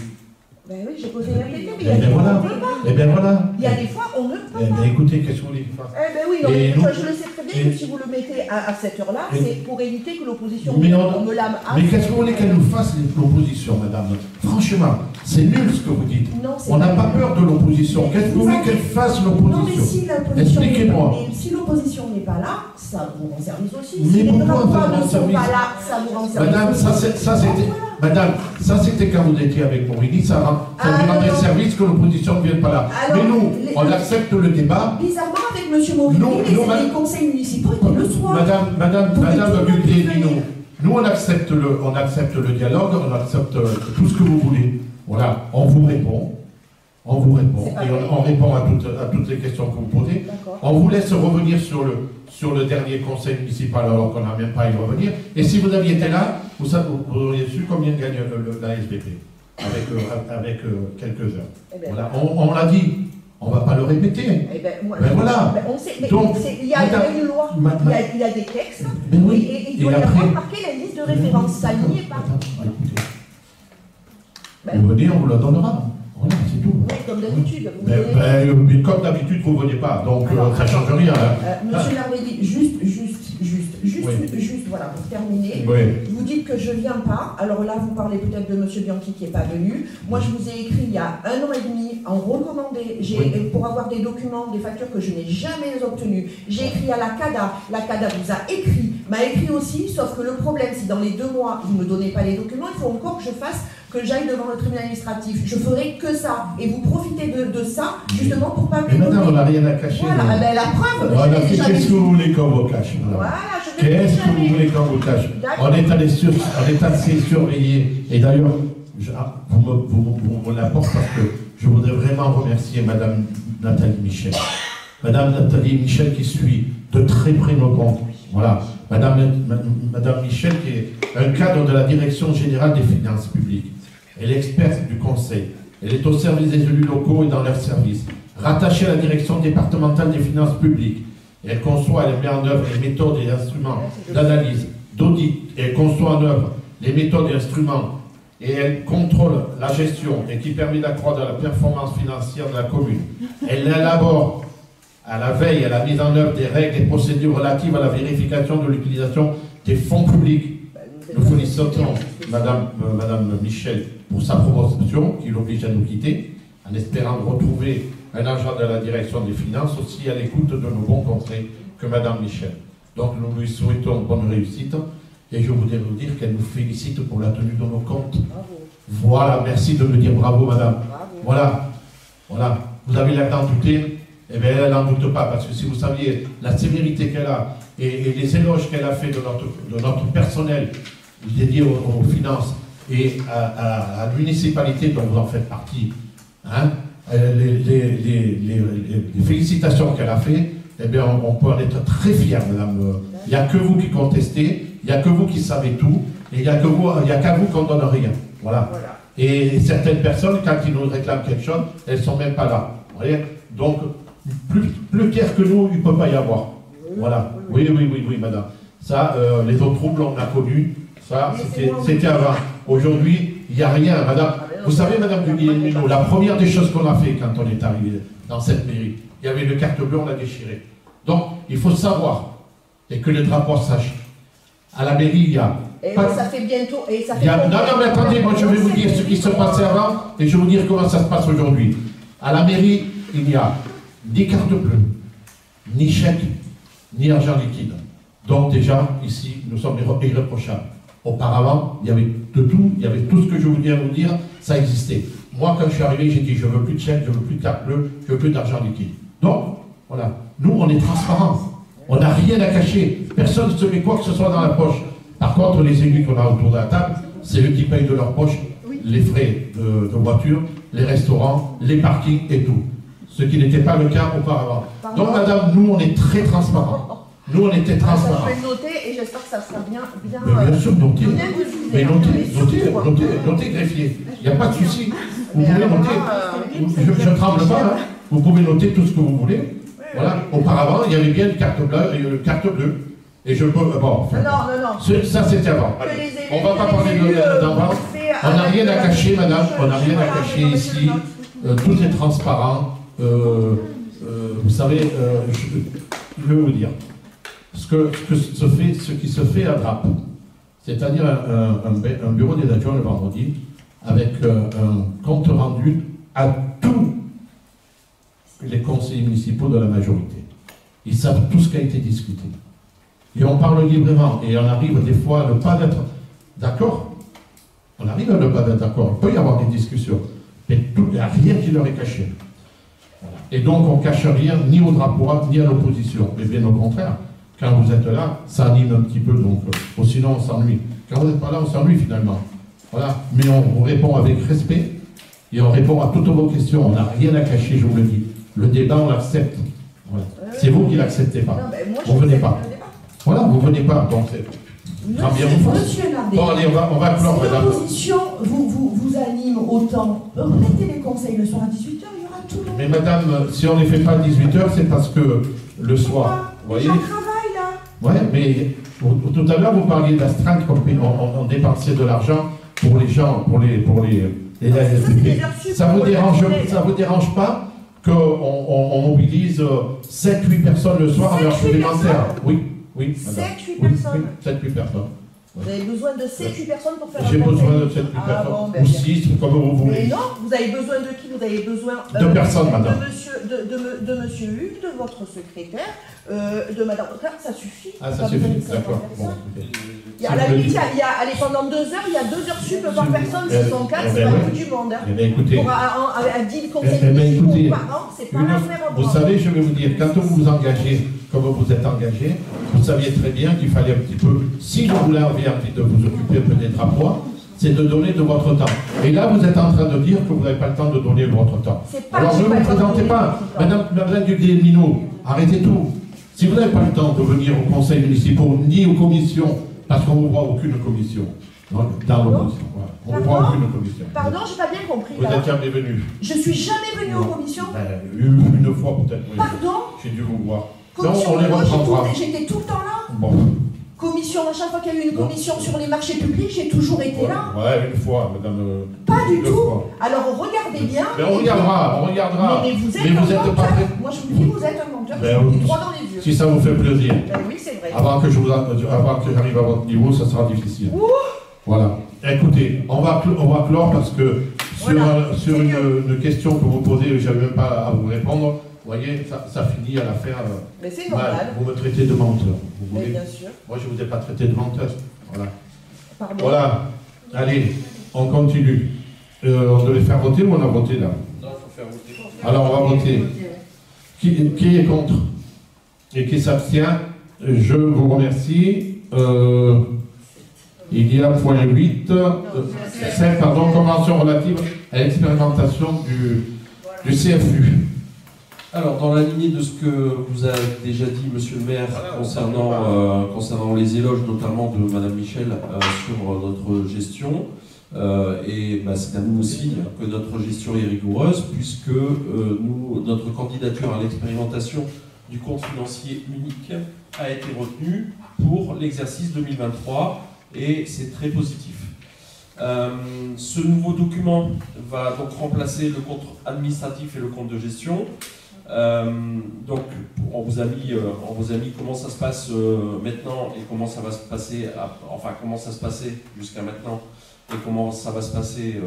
Ben oui, j'ai posé la question, mais il y Eh a des bien fois voilà. on ne peut pas. Eh bien voilà. Il y a des fois on ne peut Eh pas. bien écoutez, qu'est-ce que vous voulez que je fasse? Eh ben oui, non, Et mais nous- je le sais très bien que si vous le mettez à cette heure-là, c'est pour éviter que l'opposition Mais me lame. Mais qu'est-ce que vous voulez qu'elle nous fasse, l'opposition, madame? Franchement, c'est nul ce que vous dites. Non, c'est On n'a pas nul. peur de l'opposition. Qu'est-ce que vous voulez qu'elle fasse, Non, mais l'opposition? si l'opposition Expliquez-moi. si l'opposition n'est pas là, ça vous rend service aussi. Mais Si les pourquoi drapoirs ça ne rend sont service? pas là, ça vous rend service Madame, aussi. Madame, ça c'était quand vous étiez avec Morini, ça vous rendait non. service que l'opposition ne vienne pas là. Alors, Mais nous, les- on accepte le débat. Bizarrement, avec M. Morini, les conseils municipaux étaient le soir. Madame Vous pouvez Guglielmino, nous on accepte le dialogue, on accepte tout ce que vous voulez. Voilà, on vous répond. C'est pas Et vrai. on répond à toutes les questions que vous posez. D'accord. On vous laisse revenir sur le dernier conseil municipal alors qu'on n'a même pas à y revenir. Et si vous aviez été là, vous auriez su combien gagne la SVP avec quelques heures. Eh ben, Voilà, on l'a dit, on ne va pas le répéter. Eh ben, moi, Ben voilà. ben, on sait, mais Donc, il y a madame, une loi, il y a des textes, Ben oui. et il doit y Et après- avoir marqué la liste de référence. Ça n'y est pas. Attends, écoutez. Ben, Vous venez, on vous la donnera. Voilà, c'est tout. oui, comme d'habitude. vous Mais, venez- mais comme d'habitude, vous ne veniez pas, donc Alors, ça ne change rien. Hein. Monsieur Larvelli, juste, Oui. voilà, pour terminer. Oui. Vous dites que je ne viens pas, alors là vous parlez peut-être de Monsieur Bianchi qui n'est pas venu. Moi je vous ai écrit il y a 1 an et demi en recommandé, pour avoir des documents, des factures que je n'ai jamais obtenues. J'ai écrit à la CADA vous a écrit, m'a écrit aussi, sauf que le problème si dans les 2 mois vous ne me donnez pas les documents, il faut encore que je fasse, que j'aille devant le tribunal administratif. Je ferai que ça, et vous profitez de ça justement pour pas me Mais les madame, on donner. n'a rien à cacher. Voilà, nous. ah ben, la preuve, Voilà, je l'ai déjà qu'est-ce que dit. vous voulez qu'on vous cache, madame? Voilà, je ne l'ai Qu'est-ce que jamais vous voulez qu'on vous cache? D'accord. On est assez surveillé. Et d'ailleurs, vous me l'apportez parce que je voudrais vraiment remercier Madame Nathalie Michel. Madame Nathalie Michel qui suit de très près nos comptes. Voilà. Madame Michel qui est un cadre de la Direction Générale des Finances Publiques. Elle est experte du Conseil. Elle est au service des élus locaux et dans leur service. Rattachée à la Direction départementale des Finances Publiques. Et elle conçoit, elle met en œuvre les méthodes et les instruments d'analyse, d'audit, et elle conçoit en œuvre les méthodes et instruments, et elle contrôle la gestion, et qui permet d'accroître la performance financière de la commune. Elle élabore, à la veille, à la mise en œuvre des règles et procédures relatives à la vérification de l'utilisation des fonds publics. Nous félicitons Madame Michel pour sa promotion, qui l'oblige à nous quitter, en espérant retrouver un agent de la direction des finances aussi à l'écoute de nos bons conseils que Madame Michel. Donc nous lui souhaitons bonne réussite et je voudrais vous dire qu'elle nous félicite pour la tenue de nos comptes. Bravo. Voilà, merci de me dire bravo Madame. Bravo. Voilà, vous avez l'air d'en douter, eh bien, elle n'en doute pas, parce que si vous saviez la sévérité qu'elle a et les éloges qu'elle a fait de notre personnel dédié aux finances et à la municipalité dont vous en faites partie, hein, les félicitations qu'elle a fait, eh bien, on peut en être très fiers, madame. Il n'y a que vous qui contestez, il n'y a que vous qui savez tout, et il n'y a qu'à vous qu'on ne donne rien. Voilà. Et certaines personnes, quand ils nous réclament quelque chose, elles ne sont même pas là. Vous voyez? Donc, plus clair que nous, il ne peut pas y avoir. Voilà. Oui, madame. Ça, les autres troubles, on a connu. Ça, c'était avant. Aujourd'hui, il n'y a rien, madame. Vous savez, madame Duguay-Mino, la première des choses qu'on a fait quand on est arrivé dans cette mairie, il y avait une carte bleue, on l'a déchirée. Donc, il faut savoir, et que les drapeaux sachent, à la mairie, il y a... Et ça fait bientôt... Et ça fait non, mais attendez, moi je vais vous dire ce qui se passait avant, et je vais vous dire comment ça se passe aujourd'hui. À la mairie, il n'y a ni carte bleue, ni chèque, ni argent liquide. Donc déjà, ici, nous sommes irréprochables. Auparavant, il y avait de tout, il y avait tout ce que je viens de vous dire, ça existait. Moi, quand je suis arrivé, j'ai dit, je ne veux plus de chèque, je ne veux plus de carte bleue, je ne veux plus d'argent liquide. Donc, voilà, nous, on est transparents. On n'a rien à cacher. Personne ne se met quoi que ce soit dans la poche. Par contre, les élus qu'on a autour de la table, c'est eux qui payent de leur poche les frais de voiture, les restaurants, les parkings et tout. Ce qui n'était pas le cas auparavant. Donc, madame, nous, on est très transparents. Nous, on était transparents. Je vais le noter et j'espère que ça sera bien... bien sûr, notez. Mais notez, greffier. Il n'y a pas de souci. Vous pouvez noter. Je ne tremble pas. Hein. Vous pouvez noter tout ce que vous voulez. Voilà. Auparavant, il y avait bien une carte bleue. Et je peux... Bon, enfin, non. Ça, c'était avant. On ne va pas parler d'avant. On n'a rien à cacher, madame. On n'a rien à cacher ici. Tout est transparent. Vous savez, je vais vous dire. Ce qui se fait à Drape, c'est-à-dire un bureau des adjoints le vendredi, avec un compte rendu à tous les conseillers municipaux de la majorité. Ils savent tout ce qui a été discuté. Et on parle librement, et on arrive des fois à ne pas être d'accord. On arrive à ne pas être d'accord. Il peut y avoir des discussions, mais il n'y a rien qui leur est caché. Et donc on ne cache rien, ni au drapeau, ni à l'opposition. Mais bien au contraire. Quand vous êtes là, ça anime un petit peu, donc sinon on s'ennuie. Quand vous n'êtes pas là, on s'ennuie finalement. Voilà. Mais on répond avec respect et on répond à toutes vos questions. On n'a rien à cacher, je vous le dis. Le débat, on l'accepte. Voilà. C'est vous qui ne l'acceptez pas. Vous ne venez pas. Voilà, vous ne venez pas. Donc c'est... Monsieur Nardé, bon, allez, on va clore, si l'opposition vous anime autant, remettez les conseils le soir à 18h, il y aura tout le monde. Mais madame, si on ne les fait pas à 18h, c'est parce que le soir, vous voyez... Oui, mais tout à l'heure, vous parliez d'astreinte, on dépensait de l'argent pour les gens, pour les ça vous dérange pas qu'on mobilise 7-8 personnes le soir à l'heure supplémentaire? Oui, madame. 7-8 personnes? 7-8 personnes. Vous avez besoin de 7-8 personnes pour faire un conseil? J'ai besoin de 7-8 personnes. Ou 6, comme vous voulez. Mais non, vous avez besoin de qui? Vous avez besoin de personnes, madame. De monsieur Hugues, de votre secrétaire, de madame Rocard, ça suffit. Ah, ça suffit, d'accord. Bon, à la limite, allez, pendant 2 heures, il y a 2 heures sup par personne, si sont 4, c'est pas le bout du monde. Eh bien, écoutez. Pour à 10 conseils municipaux par an, c'est pas l'affaire en vous savez, je vais vous dire, quand vous vous engagez, comme vous êtes engagé, vous saviez très bien qu'il fallait un petit peu, si vous avez envie de vous occuper un peu des drapeaux, c'est de donner de votre temps. Et là, vous êtes en train de dire que vous n'avez pas le temps de donner votre temps. Alors ne vous présentez pas. Madame Duguay-Mino, arrêtez tout. Si vous n'avez pas le temps de venir aux conseils municipaux, ni aux commissions, parce qu'on ne vous voit aucune commission, dans l'opposition. On ne voit aucune commission. Pardon, je n'ai pas bien compris. Vous n'êtes jamais venu. Je suis jamais venu aux commissions. Une fois peut-être. Oui. Pardon. J'ai dû vous voir. Commission, non, on les reprendra. J'étais tout le temps là. Bon. Commission, à chaque fois qu'il y a eu une commission sur les marchés publics, j'ai toujours été là. Ouais, une fois, madame. Pas du tout. Alors regardez bien. Mais on regardera. Mais vous êtes un menteur. Moi je vous dis, vous êtes un menteur. Je vous dis droit dans les yeux. Si ça vous fait plaisir. Ben oui, c'est vrai. Avant que j'arrive à votre niveau, ça sera difficile. Ouh. Voilà. Écoutez, on va clore parce que sur une question que vous posez, je n'avais même pas à vous répondre. Vous voyez, ça finit à la fin. Mais c'est normal. Vous me traitez de menteur. Vous voulez? Bien sûr. Moi, je ne vous ai pas traité de menteur. Voilà. Pardon. Voilà. Allez, on continue. On devait faire voter ou on a voté là? Non, il faut faire voter. Alors, on va voter. Qui est contre et qui s'abstient? Je vous remercie. Il y a point 8, 7, pardon, convention relative à l'expérimentation du CFU. Alors, dans la lignée de ce que vous a déjà dit Monsieur le maire concernant les éloges, notamment de Madame Michel, sur notre gestion, c'est à nous aussi que notre gestion est rigoureuse, puisque notre candidature à l'expérimentation du compte financier unique a été retenue pour l'exercice 2023, et c'est très positif. Ce nouveau document va donc remplacer le compte administratif et le compte de gestion. Donc, on vous a mis comment ça se passe maintenant et comment ça va se passer, comment ça se passait jusqu'à maintenant et comment ça va se passer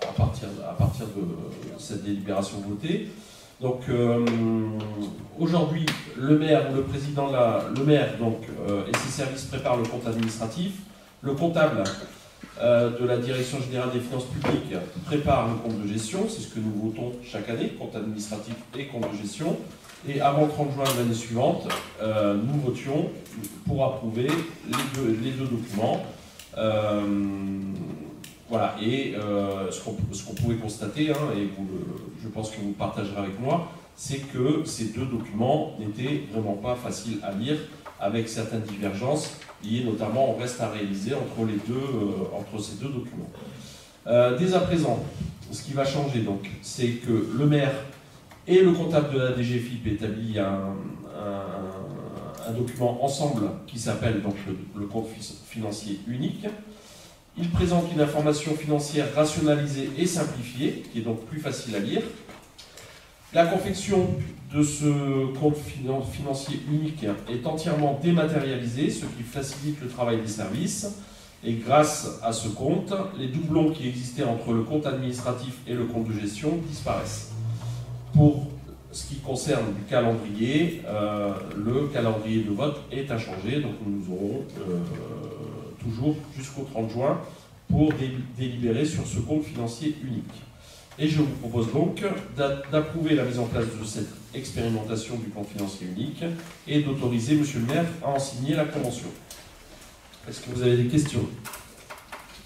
à partir de cette délibération votée. Donc, aujourd'hui, le maire ou le président, le maire et ses services préparent le compte administratif. Le comptable de la Direction Générale des Finances Publiques prépare le compte de gestion, c'est ce que nous votons chaque année, compte administratif et compte de gestion. Et avant le 30 juin de l'année suivante, nous votions pour approuver les deux documents. Voilà, et ce qu'on pouvait constater, et je pense que vous partagerez avec moi, c'est que ces deux documents n'étaient vraiment pas faciles à lire, avec certaines divergences liées notamment au reste à réaliser entre ces deux documents. Dès à présent, ce qui va changer donc, c'est que le maire et le comptable de la DGFiP établit un document ensemble qui s'appelle donc le compte financier unique. Il présente une information financière rationalisée et simplifiée, qui est donc plus facile à lire. La confection de ce compte financier unique est entièrement dématérialisée, ce qui facilite le travail des services. Et grâce à ce compte, les doublons qui existaient entre le compte administratif et le compte de gestion disparaissent. Pour ce qui concerne du calendrier, le calendrier de vote est inchangé, donc nous aurons toujours jusqu'au 30 juin pour délibérer sur ce compte financier unique. Et je vous propose donc d'approuver la mise en place de cette expérimentation du compte financier unique et d'autoriser Monsieur le maire à en signer la convention. Est-ce que vous avez des questions?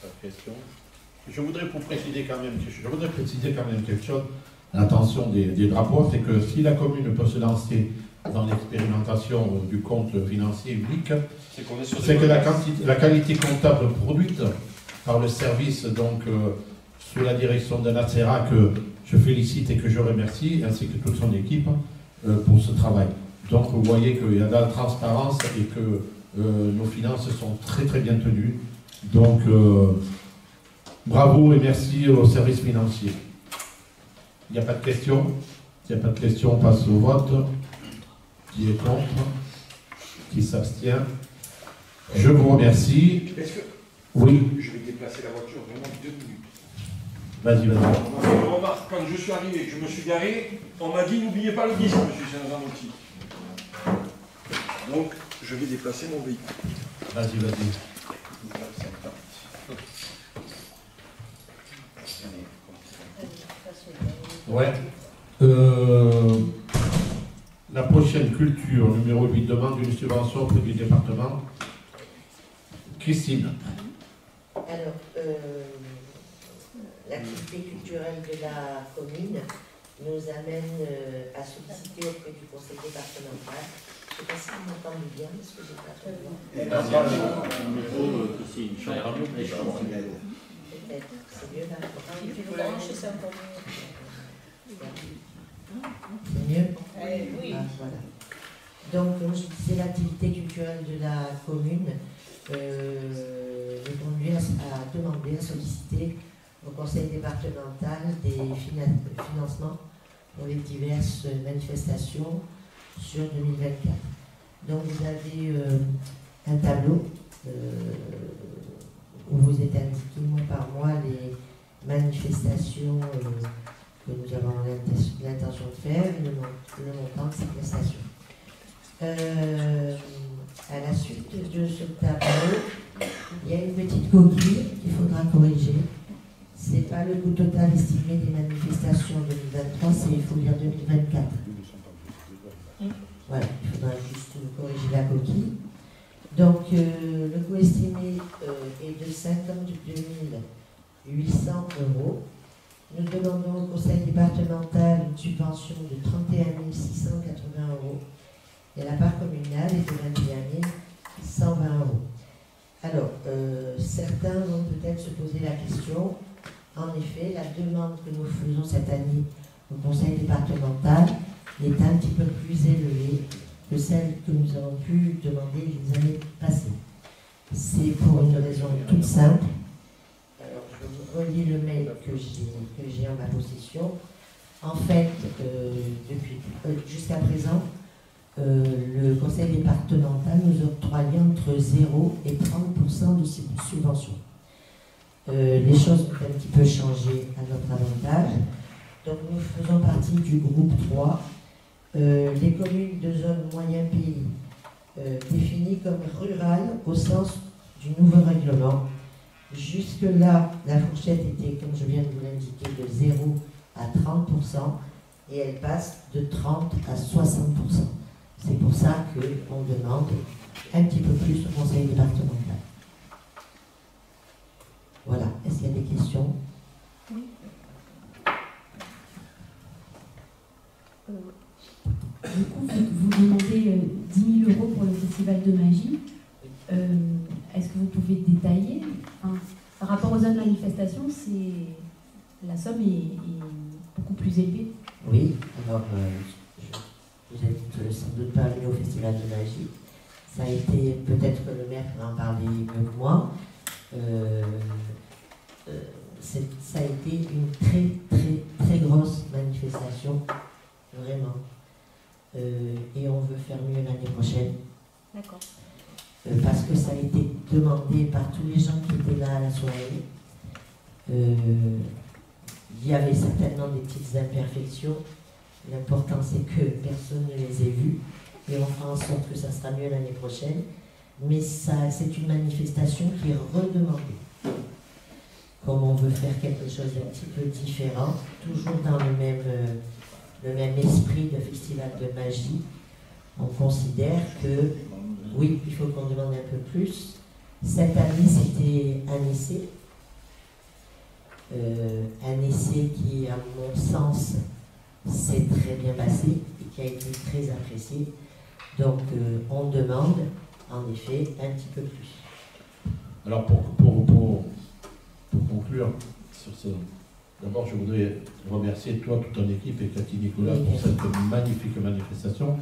Pas de questions. Je voudrais préciser quand même quelque chose. L'attention des drapeaux, c'est que si la commune peut se lancer dans l'expérimentation du compte financier unique, c'est que la qualité comptable produite par le service sous la direction de Nacera, que je félicite et que je remercie, ainsi que toute son équipe, pour ce travail. Donc vous voyez qu'il y a de la transparence et que nos finances sont très très bien tenues. Donc bravo et merci aux services financiers. Il n'y a pas de questions? S'il n'y a pas de questions, on passe au vote. Qui est contre? Qui s'abstient? Je vous remercie. Oui. Je vais déplacer la voiture vraiment 2 minutes. Vas-y. Remarque, quand je suis arrivé, je me suis garé, on m'a dit n'oubliez pas le disque, monsieur Saint-Zanouti. Donc, je vais déplacer mon véhicule. Vas-y. Ouais. La prochaine culture, numéro 8, demande une subvention auprès du département. Christine. Alors, l'activité culturelle de la commune nous amène à solliciter auprès du conseil départemental. Je ne sais pas si vous m'entendez bien, parce que je n'ai pas trop bien. Peut-être, c'est mieux là. C'est mieux? Oui. Ah, voilà. Donc, comme je disais, l'activité culturelle de la commune nous conduit à demander, à solliciter au conseil départemental des financements pour les diverses manifestations sur 2024. Donc, vous avez un tableau où vous êtes indiqué mois par mois les manifestations que nous avons l'intention de faire et le montant de ces prestations. À la suite de ce tableau, il y a une petite coquille qu'il faudra corriger. Ce n'est pas le coût total estimé des manifestations facturation 2023, il faut lire 2024. Voilà, il faudra juste corriger la coquille. Donc, le coût estimé est de 52 800 €. Nous demandons au conseil départemental une subvention de 31 680 € et la part communale est de 21 120 €. Alors, certains vont peut-être se poser la question. En effet, la demande que nous faisons cette année au conseil départemental est un petit peu plus élevée que celle que nous avons pu demander les années passées. C'est pour une raison toute simple. Alors, je vous relis le mail que j'ai en ma possession. En fait, jusqu'à présent, le conseil départemental nous octroyait entre 0 et 30% de subventions. Les choses ont un petit peu changé à notre avantage. Donc nous faisons partie du groupe 3, les communes de zone moyen pays, définies comme rurales au sens du nouveau règlement. Jusque-là, la fourchette était, comme je viens de vous l'indiquer, de 0 à 30% et elle passe de 30 à 60%. C'est pour ça qu'on demande un petit peu plus au conseil départemental. Voilà. Est-ce qu'il y a des questions? Oui. Du coup, vous demandez 10 000 € pour le festival de magie. Est-ce que vous pouvez détailler? Par rapport aux autres manifestations, la somme est beaucoup plus élevée. Oui, alors vous n'êtes sans doute pas venu au festival de magie. Ça a été, peut-être que le maire pourra en parler mieux que moi. Ça a été une très grosse manifestation, vraiment. Et on veut faire mieux l'année prochaine. D'accord. Parce que ça a été demandé par tous les gens qui étaient là à la soirée. Il y avait certainement des petites imperfections. L'important, c'est que personne ne les ait vues. Et on fera en sorte que ça sera mieux l'année prochaine. Mais c'est une manifestation qui est redemandée. Comme on veut faire quelque chose d'un petit peu différent, toujours dans le même esprit de festival de magie, on considère que, oui, il faut qu'on demande un peu plus. Cette année, c'était un essai. Un essai qui, à mon sens, s'est très bien passé et qui a été très apprécié. Donc, on demande, en effet, un petit peu plus. Alors, pour conclure sur ce... D'abord, je voudrais remercier toi, toute ton équipe et Cathy Nicolas pour cette magnifique manifestation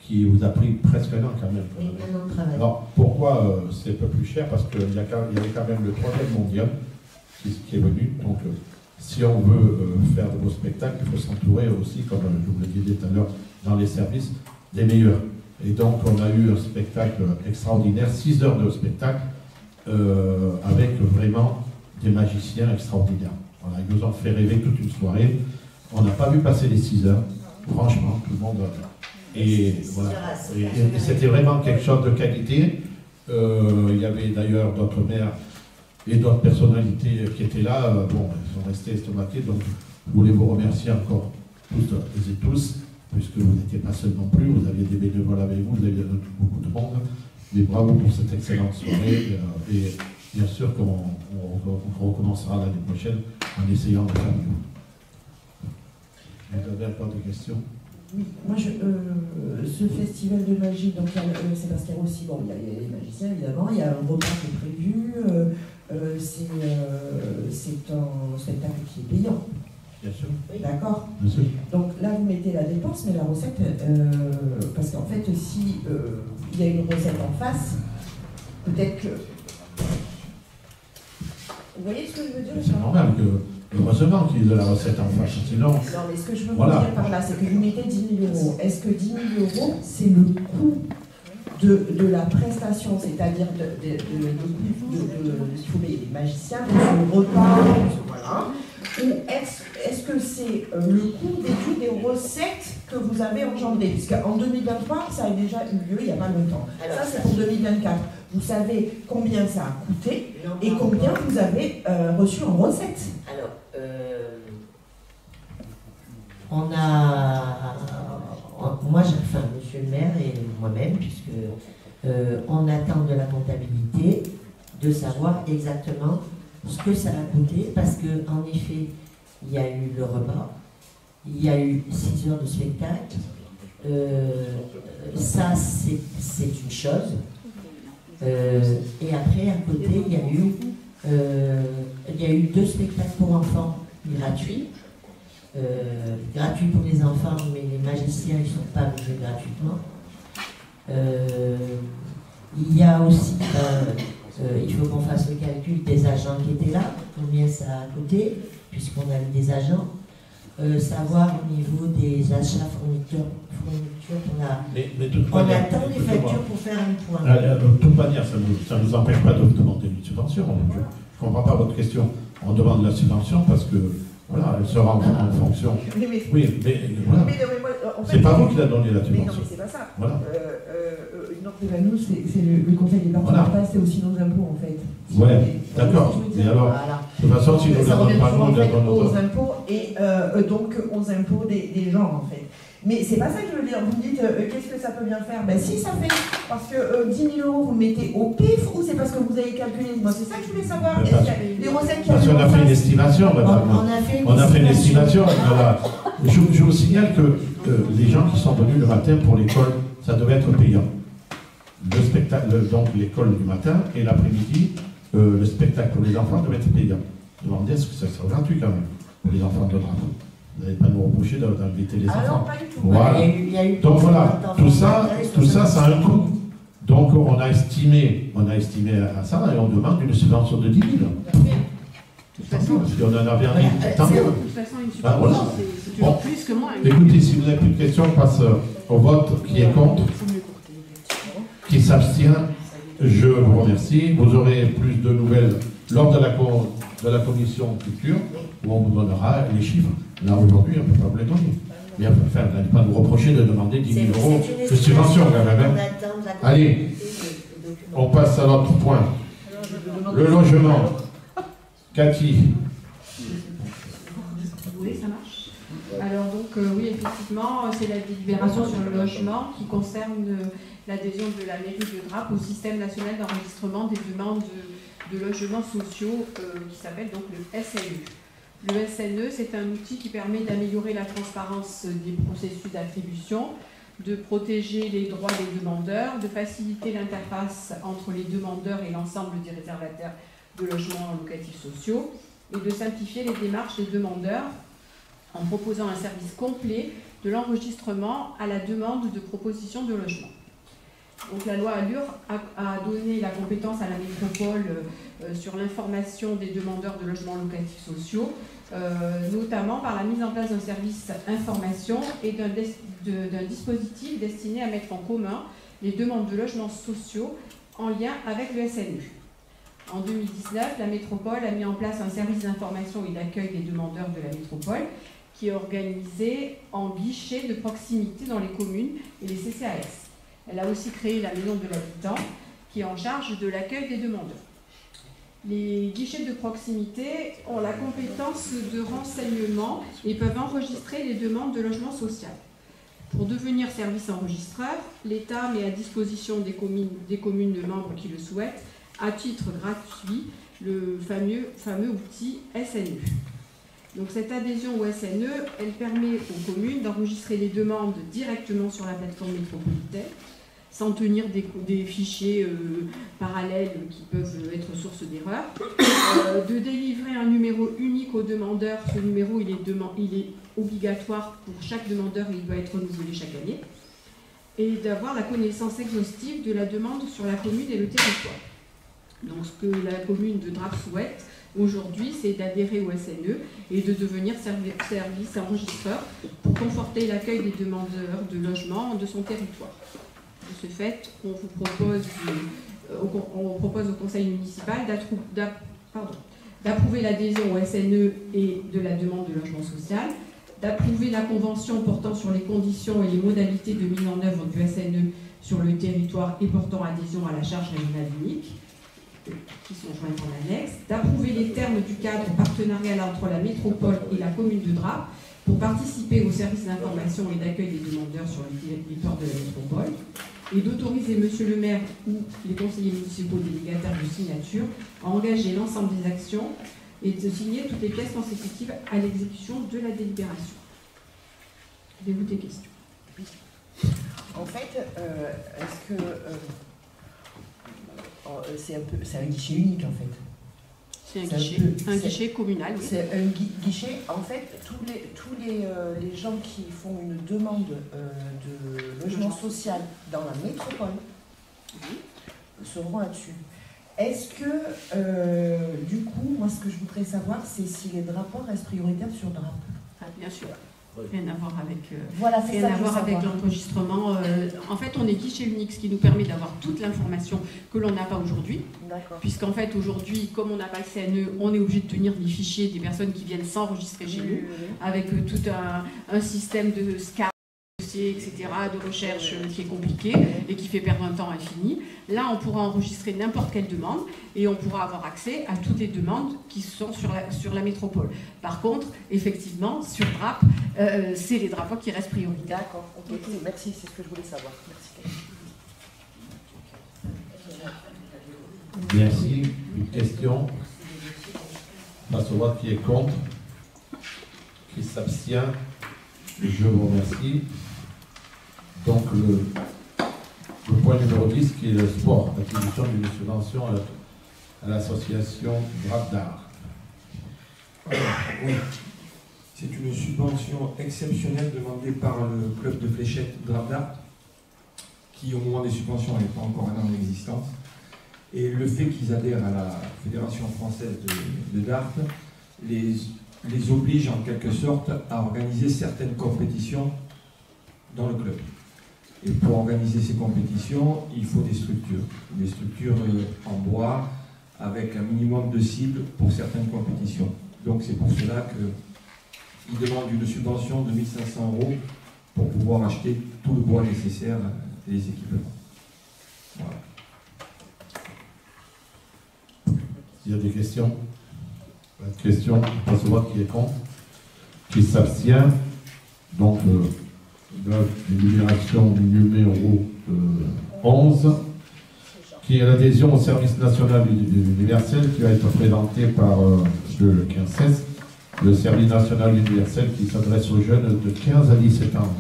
qui vous a pris presque un an quand même. Oui, un an de travail. Alors, pourquoi c'est un peu plus cher? Parce qu'il y avait quand même le 3e mondial qui est venu. Donc, si on veut faire de beaux spectacles, il faut s'entourer aussi, comme je vous le disais tout à l'heure, dans les services, des meilleurs. Et donc, on a eu un spectacle extraordinaire, 6 heures de spectacle, avec vraiment des magiciens extraordinaires. Voilà, ils nous ont fait rêver toute une soirée. On n'a pas vu passer les 6 heures, franchement, tout le monde. Et voilà. Et c'était vraiment quelque chose de qualité. Il y avait d'ailleurs d'autres maires et d'autres personnalités qui étaient là. Bon, ils sont restés estomaqués. Donc, je voulais vous remercier encore toutes et tous, puisque vous n'étiez pas seul non plus. Vous aviez des bénévoles avec vous, vous aviez beaucoup de monde. Mais bravo pour cette excellente soirée. Et bien sûr qu'on recommencera l'année prochaine en essayant de faire mieux. Vous avez encore des questions? Oui, moi, ce festival de magie, donc c'est parce qu'il y a aussi, bon, il y a les magiciens évidemment, il y a un repas qui est prévu, c'est un spectacle qui est payant. Bien sûr. D'accord. Bien sûr. Donc là, vous mettez la dépense, mais la recette, parce qu'en fait, si il y a une recette en face, peut-être que... Vous voyez ce que je veux dire? C'est normal que, heureusement qu'il y ait de la recette en face, sinon... Non, mais ce que je veux voilà. vous dire par là, c'est que vous mettez 10 000 €. Est-ce que 10 000 €, c'est le coût de la prestation, c'est-à-dire de ce qu'il faut payer les magiciens, le repas, voilà, ou est-ce que c'est le coût d'étude des recettes que vous avez engendrées? Puisqu'en 2023, ça a déjà eu lieu il n'y a pas longtemps. Alors, ça, c'est pour 2024. Vous savez combien ça a coûté et combien vous avez reçu en recettes? Alors, on a, moi, enfin, monsieur le maire et moi-même, puisque on attend de la comptabilité de savoir exactement ce que ça a coûté, parce qu'en effet, il y a eu le repas, il y a eu 6 heures de spectacle, ça c'est une chose, et après à côté il y a eu 2 spectacles pour enfants gratuits, gratuits pour les enfants, mais les magiciens ils ne sont pas venus gratuitement. Il y a aussi, il faut qu'on fasse le calcul des agents qui étaient là, combien ça a coûté, puisqu'on a eu des agents. Savoir au niveau des achats fournitures on attend les factures pour faire un point. De toute manière, ça ne nous empêche pas de demander une subvention. Je ne comprends pas votre question. On demande la subvention parce que, voilà, elle sera en fonction. Oui, mais voilà. C'est pas vous qui l'a donné la subvention. Mais non, mais c'est pas ça. Voilà. Nous, c'est le conseil départemental, voilà. c'est aussi nos impôts en fait. Ouais, d'accord. Mais alors, de toute façon, si nous ne la donnons pas, nous, aux impôts et donc aux impôts des gens en fait. Mais c'est pas ça que je veux dire. Vous me dites qu'est-ce que ça peut bien faire? Ben si, ça fait parce que 10 000 euros vous mettez au pif ou c'est parce que vous avez calculé? Moi, c'est ça que je voulais savoir. Les recettes qui parce qu'on a fait une estimation. On a fait une estimation. Voilà. Je vous signale que les gens qui sont venus le matin pour l'école, ça devait être payant. Le spectacle, donc l'école du matin, et l'après-midi, le spectacle pour les enfants devait être payant. Demandez est-ce que ça sera gratuit quand même pour les enfants de drapeau. Vous n'allez pas nous reprocher d'inviter les enfants. Non, pas du tout. Voilà. Donc voilà, tout ça, ça a un coût. Donc on a estimé à ça et on demande une subvention de 10 000. De toute façon, si on en avait un, tant mieux. De toute façon, une subvention, c'est toujours plus que moins. Écoutez, si vous n'avez plus de questions, on passe au vote. Qui est contre? Qui s'abstient? Je vous remercie. Vous aurez plus de nouvelles lors de la commission culture, où on vous donnera les chiffres. Là, aujourd'hui, on ne peut pas vous les donner. Mais enfin, n'allez pas nous reprocher de demander 10 000 euros de subvention, quand même. Allez, on passe à l'autre point. Le logement. Cathy. Oui, ça marche. Alors donc, oui, effectivement, c'est la délibération sur le logement qui concerne l'adhésion de la mairie de Drape au système national d'enregistrement des demandes de logements sociaux qui s'appelle donc le SNE. Le SNE, c'est un outil qui permet d'améliorer la transparence des processus d'attribution, de protéger les droits des demandeurs, de faciliter l'interface entre les demandeurs et l'ensemble des réservataires de logements locatifs sociaux, et de simplifier les démarches des demandeurs en proposant un service complet de l'enregistrement à la demande de proposition de logement. Donc la loi ALUR a donné la compétence à la métropole sur l'information des demandeurs de logements locatifs sociaux, notamment par la mise en place d'un service information et d'un dispositif destiné à mettre en commun les demandes de logements sociaux en lien avec le SNU. En 2019, la métropole a mis en place un service d'information et d'accueil des demandeurs de la métropole qui est organisé en guichet de proximité dans les communes et les CCAS. Elle a aussi créé la maison de l'habitant qui est en charge de l'accueil des demandeurs. Les guichets de proximité ont la compétence de renseignement et peuvent enregistrer les demandes de logement social. Pour devenir service enregistreur, l'État met à disposition des communes membres qui le souhaitent, à titre gratuit, le fameux outil SNE. Donc cette adhésion au SNE, elle permet aux communes d'enregistrer les demandes directement sur la plateforme métropolitaine, sans tenir des fichiers parallèles qui peuvent être source d'erreurs, de délivrer un numéro unique aux demandeurs. Ce numéro, il est obligatoire pour chaque demandeur et il doit être renouvelé chaque année, et d'avoir la connaissance exhaustive de la demande sur la commune et le territoire. Donc ce que la commune de Drape souhaite aujourd'hui, c'est d'adhérer au SNE et de devenir service enregistreur pour conforter l'accueil des demandeurs de logement de son territoire. De ce fait, on propose au conseil municipal d'approuver l'adhésion au SNE et de la demande de logement social, d'approuver la convention portant sur les conditions et les modalités de mise en œuvre du SNE sur le territoire et portant adhésion à la charge régionale unique, qui sont jointes en annexe, d'approuver les termes du cadre partenarial entre la métropole et la commune de Drape pour participer au service d'information et d'accueil des demandeurs sur le territoire de la métropole, et d'autoriser Monsieur le maire ou les conseillers municipaux délégataires de signature à engager l'ensemble des actions et de signer toutes les pièces consécutives à l'exécution de la délibération. Avez-vous des questions? En fait, est-ce que c'est un guichet unique en fait? C'est un guichet communal. Oui. C'est un guichet. En fait, tous les gens qui font une demande de logement social dans la métropole seront là-dessus. Est-ce que, du coup, moi, ce que je voudrais savoir, c'est si les drapeaux restent prioritaires sur DRAP. Ah, bien sûr. Rien à voir avec, voilà, c'est rien à voir avec l'enregistrement. En fait, on est guichet unique, ce qui nous permet d'avoir toute l'information que l'on n'a pas aujourd'hui. Puisqu'en fait, aujourd'hui, comme on n'a pas le CNE, on est obligé de tenir des fichiers des personnes qui viennent s'enregistrer chez nous, avec tout un système de SCAR, etc., de recherche qui est compliqué et qui fait perdre un temps infini. Là, on pourra enregistrer n'importe quelle demande et on pourra avoir accès à toutes les demandes qui sont sur la métropole. Par contre, effectivement, sur DRAP, c'est les drapeaux qui restent prioritaires. D'accord, ok, merci, c'est ce que je voulais savoir. Merci. Merci. Une question? Face au vote, qui est contre? Qui s'abstient? Je vous remercie. Donc, le point numéro 10, qui est le sport, l'attribution d'une subvention à l'association Drap d'Art. Oui, c'est une subvention exceptionnelle demandée par le club de fléchettes Drap d'Art, qui au moment des subventions n'est pas encore un an d'existence. Et le fait qu'ils adhèrent à la Fédération française de Dart les oblige en quelque sorte à organiser certaines compétitions dans le club. Et pour organiser ces compétitions, il faut des structures en bois, avec un minimum de cibles pour certaines compétitions. Donc c'est pour cela qu'ils demandent une subvention de 1 500 € pour pouvoir acheter tout le bois nécessaire et les équipements. Voilà. S'il y a des questions? Pas de questions. On passe au vote, qui est contre? Qui s'abstient? Donc, la délibération numéro 11, qui est l'adhésion au service national universel, qui va être présenté par le 15-16, le service national universel qui s'adresse aux jeunes de 15 à 17 ans.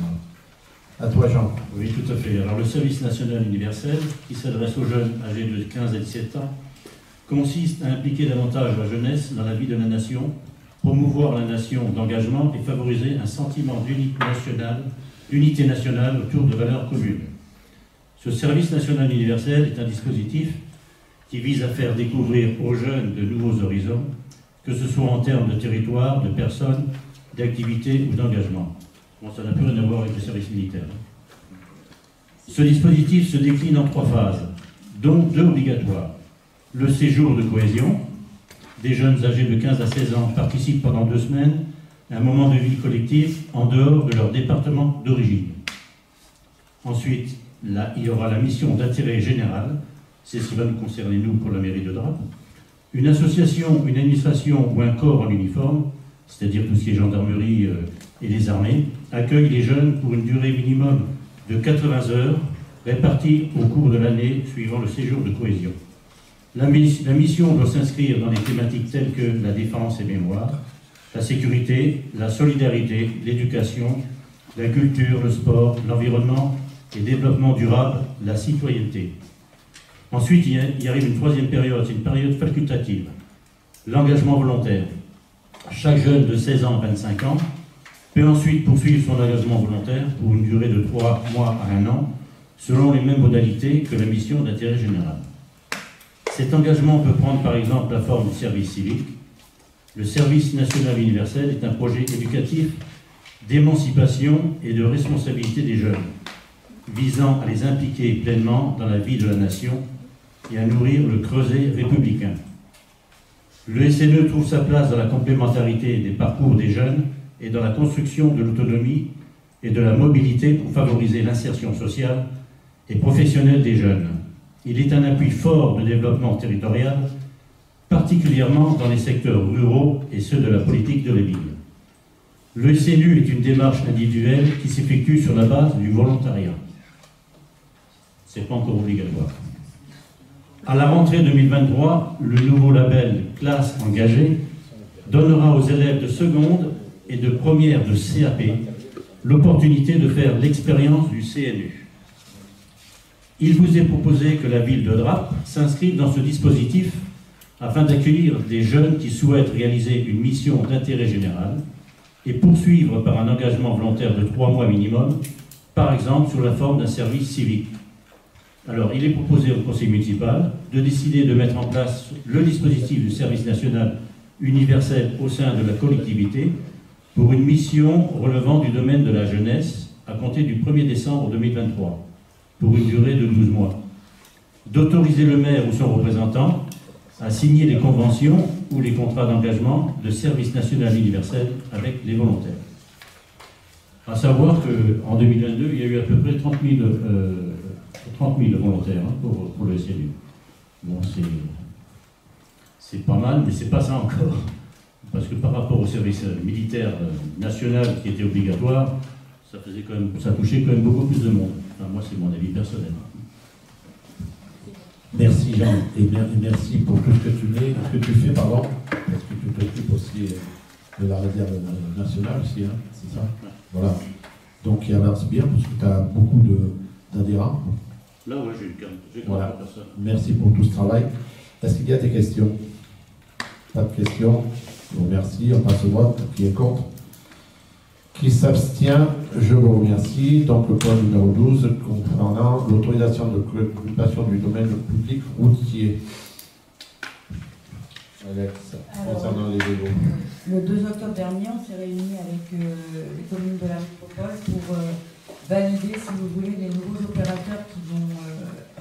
À toi, Jean. Oui, tout à fait. Alors, le service national universel, qui s'adresse aux jeunes âgés de 15 à 17 ans, consiste à impliquer davantage la jeunesse dans la vie de la nation, promouvoir la nation d'engagement et favoriser un sentiment d'unité nationale autour de valeurs communes. Ce service national universel est un dispositif qui vise à faire découvrir aux jeunes de nouveaux horizons, que ce soit en termes de territoire, de personnes, d'activités ou d'engagement. Bon, ça n'a plus rien à voir avec le service militaire. Ce dispositif se décline en 3 phases, dont 2 obligatoires. Le séjour de cohésion. Des jeunes âgés de 15 à 16 ans participent pendant 2 semaines à un moment de vie collective en dehors de leur département d'origine. Ensuite, là, il y aura la mission d'intérêt général, c'est ce qui va nous concerner nous pour la mairie de Drap. Une association, une administration ou un corps en uniforme, c'est-à-dire tout ce qui est gendarmerie et les armées, accueille les jeunes pour une durée minimum de 80 heures réparties au cours de l'année suivant le séjour de cohésion. La mission doit s'inscrire dans des thématiques telles que la défense et mémoire, la sécurité, la solidarité, l'éducation, la culture, le sport, l'environnement et le développement durable, la citoyenneté. Ensuite, il arrive une 3e période, c'est une période facultative, l'engagement volontaire. Chaque jeune de 16 ans à 25 ans peut ensuite poursuivre son engagement volontaire pour une durée de 3 mois à 1 an, selon les mêmes modalités que la mission d'intérêt général. Cet engagement peut prendre par exemple la forme du service civique. Le service national universel est un projet éducatif d'émancipation et de responsabilité des jeunes, visant à les impliquer pleinement dans la vie de la nation et à nourrir le creuset républicain. Le SNE trouve sa place dans la complémentarité des parcours des jeunes et dans la construction de l'autonomie et de la mobilité pour favoriser l'insertion sociale et professionnelle des jeunes. Il est un appui fort de développement territorial, particulièrement dans les secteurs ruraux et ceux de la politique de la ville. Le SNU est une démarche individuelle qui s'effectue sur la base du volontariat. Ce n'est pas encore obligatoire. À la rentrée 2023, le nouveau label Classe engagée donnera aux élèves de seconde et de première de CAP l'opportunité de faire l'expérience du CNU. Il vous est proposé que la ville de Draps s'inscrive dans ce dispositif afin d'accueillir des jeunes qui souhaitent réaliser une mission d'intérêt général et poursuivre par un engagement volontaire de 3 mois minimum, par exemple sous la forme d'un service civique. Alors, il est proposé au conseil municipal de décider de mettre en place le dispositif du service national universel au sein de la collectivité pour une mission relevant du domaine de la jeunesse à compter du 1er décembre 2023, pour une durée de 12 mois. D'autoriser le maire ou son représentant à signer les conventions ou les contrats d'engagement de service national universel avec les volontaires. À savoir qu'en 2022, il y a eu à peu près 30 000 volontaires pour le SNU. Bon, c'est pas mal, mais c'est pas ça encore. Parce que par rapport au service militaire national qui était obligatoire, ça touchait quand même beaucoup plus de monde. Enfin, moi, c'est mon avis personnel. Merci Jean, et merci pour tout ce que tu fais, pardon, parce que tu t'occupes aussi de la réserve nationale aussi, hein, c'est ça? Voilà. Donc il avance bien, parce que tu as beaucoup d'adhérents. Là, ouais, j'ai voilà. Personne. Merci pour tout ce travail. Est-ce qu'il y a des questions? Pas de questions. Je vous remercie. On passe au vote. Qui est contre? Qui s'abstient? Je vous remercie. Donc le point numéro 12, concernant l'autorisation de occupation du domaine public routier. Alex, concernant les vélos. Le 2 octobre dernier, on s'est réunis avec les communes de la métropole pour valider, si vous voulez, les nouveaux opérateurs qui vont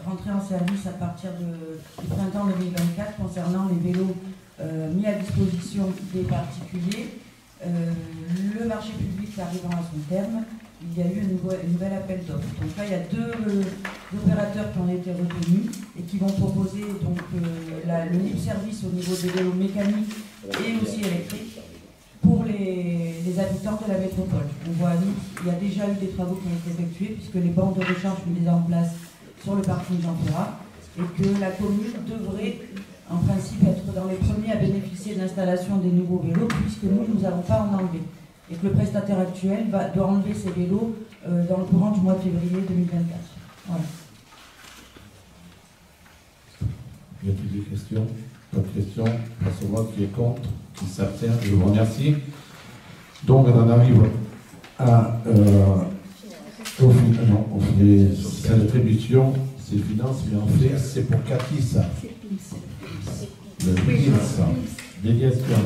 rentrer en service à partir du printemps 2024 concernant les vélos mis à disposition des particuliers. Le marché public arrivant à son terme, il y a eu un nouvel appel d'offres. Donc là, il y a 2 opérateurs qui ont été retenus et qui vont proposer donc, le libre service au niveau des vélos mécaniques et aussi électriques pour les habitants de la métropole. On voit à Nice, il y a déjà eu des travaux qui ont été effectués puisque les bandes de recharge sont mises en place sur le parking Jean Ferrat et que la commune devrait en principe être dans les premiers à bénéficier de l'installation des nouveaux vélos puisque nous n'allons pas en enlever. Et que le prestataire actuel doit enlever ces vélos dans le courant du mois de février 2024. Voilà. Y a-t-il des questions? Pas de questions. Passe au vote. Qui est contre? Qui s'abstient? Je vous remercie. Donc on en arrive à c'est l'attribution, c'est finance, mais en fait c'est pour Cathy ça. Le PIMS, médiation.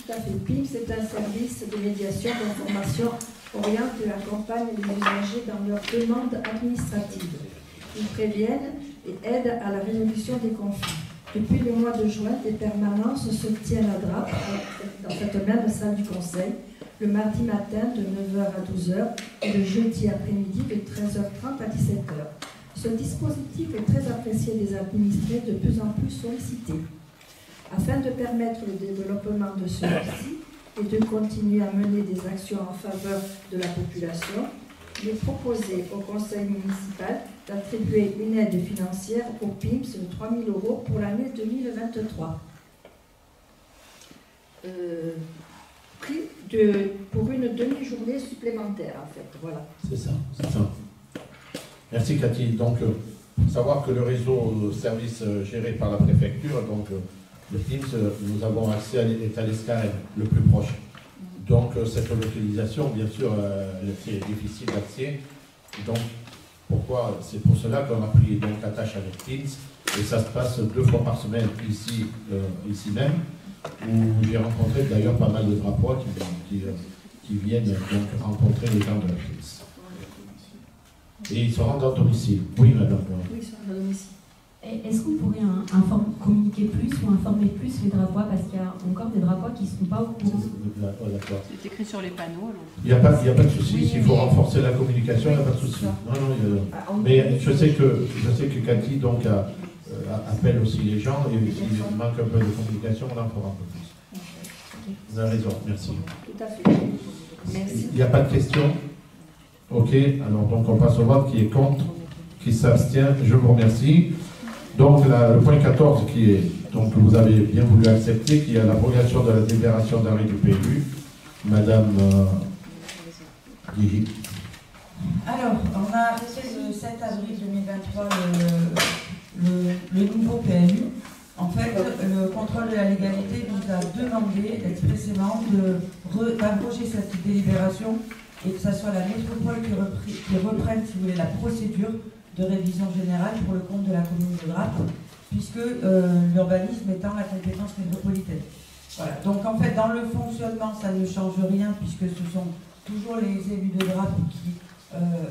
Tout à fait. Le PIMS, c'est un service de médiation, d'information, oriente et accompagne les usagers dans leurs demandes administratives. Ils préviennent et aident à la résolution des conflits. Depuis le mois de juin, des permanences se tiennent à Draps, dans cette même salle du Conseil, le mardi matin de 9h à 12h et le jeudi après-midi de 13h30 à 17h. Ce dispositif est très apprécié des administrés, de plus en plus sollicité. Afin de permettre le développement de celui-ci et de continuer à mener des actions en faveur de la population, il est proposé au conseil municipal d'attribuer une aide financière au PIMS de 3 000 € pour l'année 2023. Pour une demi-journée supplémentaire, en fait. Voilà. C'est ça, c'est ça. Merci Cathy. Donc, savoir que le réseau service géré par la préfecture, donc le PIMS, nous avons accès est à l'Escarène, le plus proche. Donc, cette localisation, bien sûr, c'est difficile d'accès. Donc, pourquoi? C'est pour cela qu'on a pris donc attache avec PIMS. Et ça se passe 2 fois par semaine ici même, où j'ai rencontré d'ailleurs pas mal de drapois qui viennent donc rencontrer les gens de la PIMS. Et ils se rendent à domicile. Oui, madame. Oui, ils se rendent à domicile. Est-ce qu'on pourrait communiquer plus ou informer plus les drapois, parce qu'il y a encore des drapois qui ne sont pas au courant? C'est écrit sur les panneaux. Il n'y a pas de souci. S'il faut renforcer la communication, il n'y a pas de souci. Mais je sais que Cathy donc, appelle aussi les gens, et s'il manque un peu de communication, on en fera un peu plus. Vous avez raison, merci. Tout à fait. Merci. Il n'y a pas de questions? Ok, alors donc on passe au vote. Qui est contre? Qui s'abstient? Je vous remercie. Donc le point 14 qui est, donc vous avez bien voulu accepter, qui est l'abrogation de la délibération d'arrêt du PLU. Madame Guy. Alors, on a arrêté le 7 avril 2023 le nouveau PLU. En fait, le contrôle de la légalité nous a demandé expressément d'abroger cette délibération et que ce soit la métropole qui reprenne, si vous voulez, la procédure de révision générale pour le compte de la commune de Grappes, puisque l'urbanisme étant la compétence métropolitaine. Voilà. Donc en fait, dans le fonctionnement, ça ne change rien, puisque ce sont toujours les élus de Grappes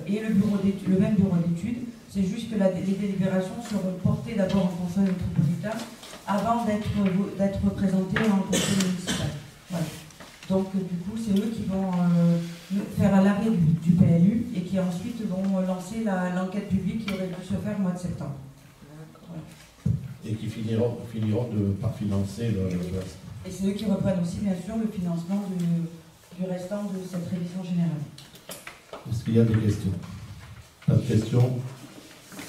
et le même bureau d'études. C'est juste que les délibérations seront portées d'abord en conseil métropolitain avant d'être présentées en conseil municipal. Voilà. Donc du coup, c'est eux qui vont faire à l'arrêt du PLU et qui ensuite vont lancer l'enquête publique qui aurait dû se faire au mois de septembre. Voilà. Et qui finiront par financer le reste. Et c'est eux qui reprennent aussi, bien sûr, le financement du restant de cette révision générale. Est-ce qu'il y a des questions? Pas de questions?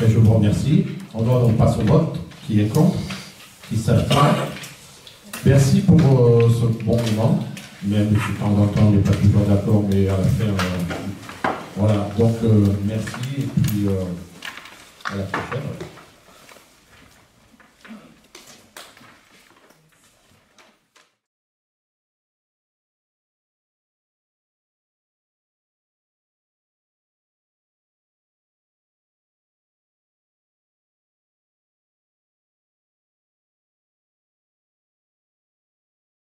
Et je vous remercie. On passe au vote. Qui est contre? Qui s'abstient? Merci pour ce bon moment. Même si de temps en temps on n'est pas toujours d'accord, mais à la fin, voilà. Donc merci et puis à la prochaine.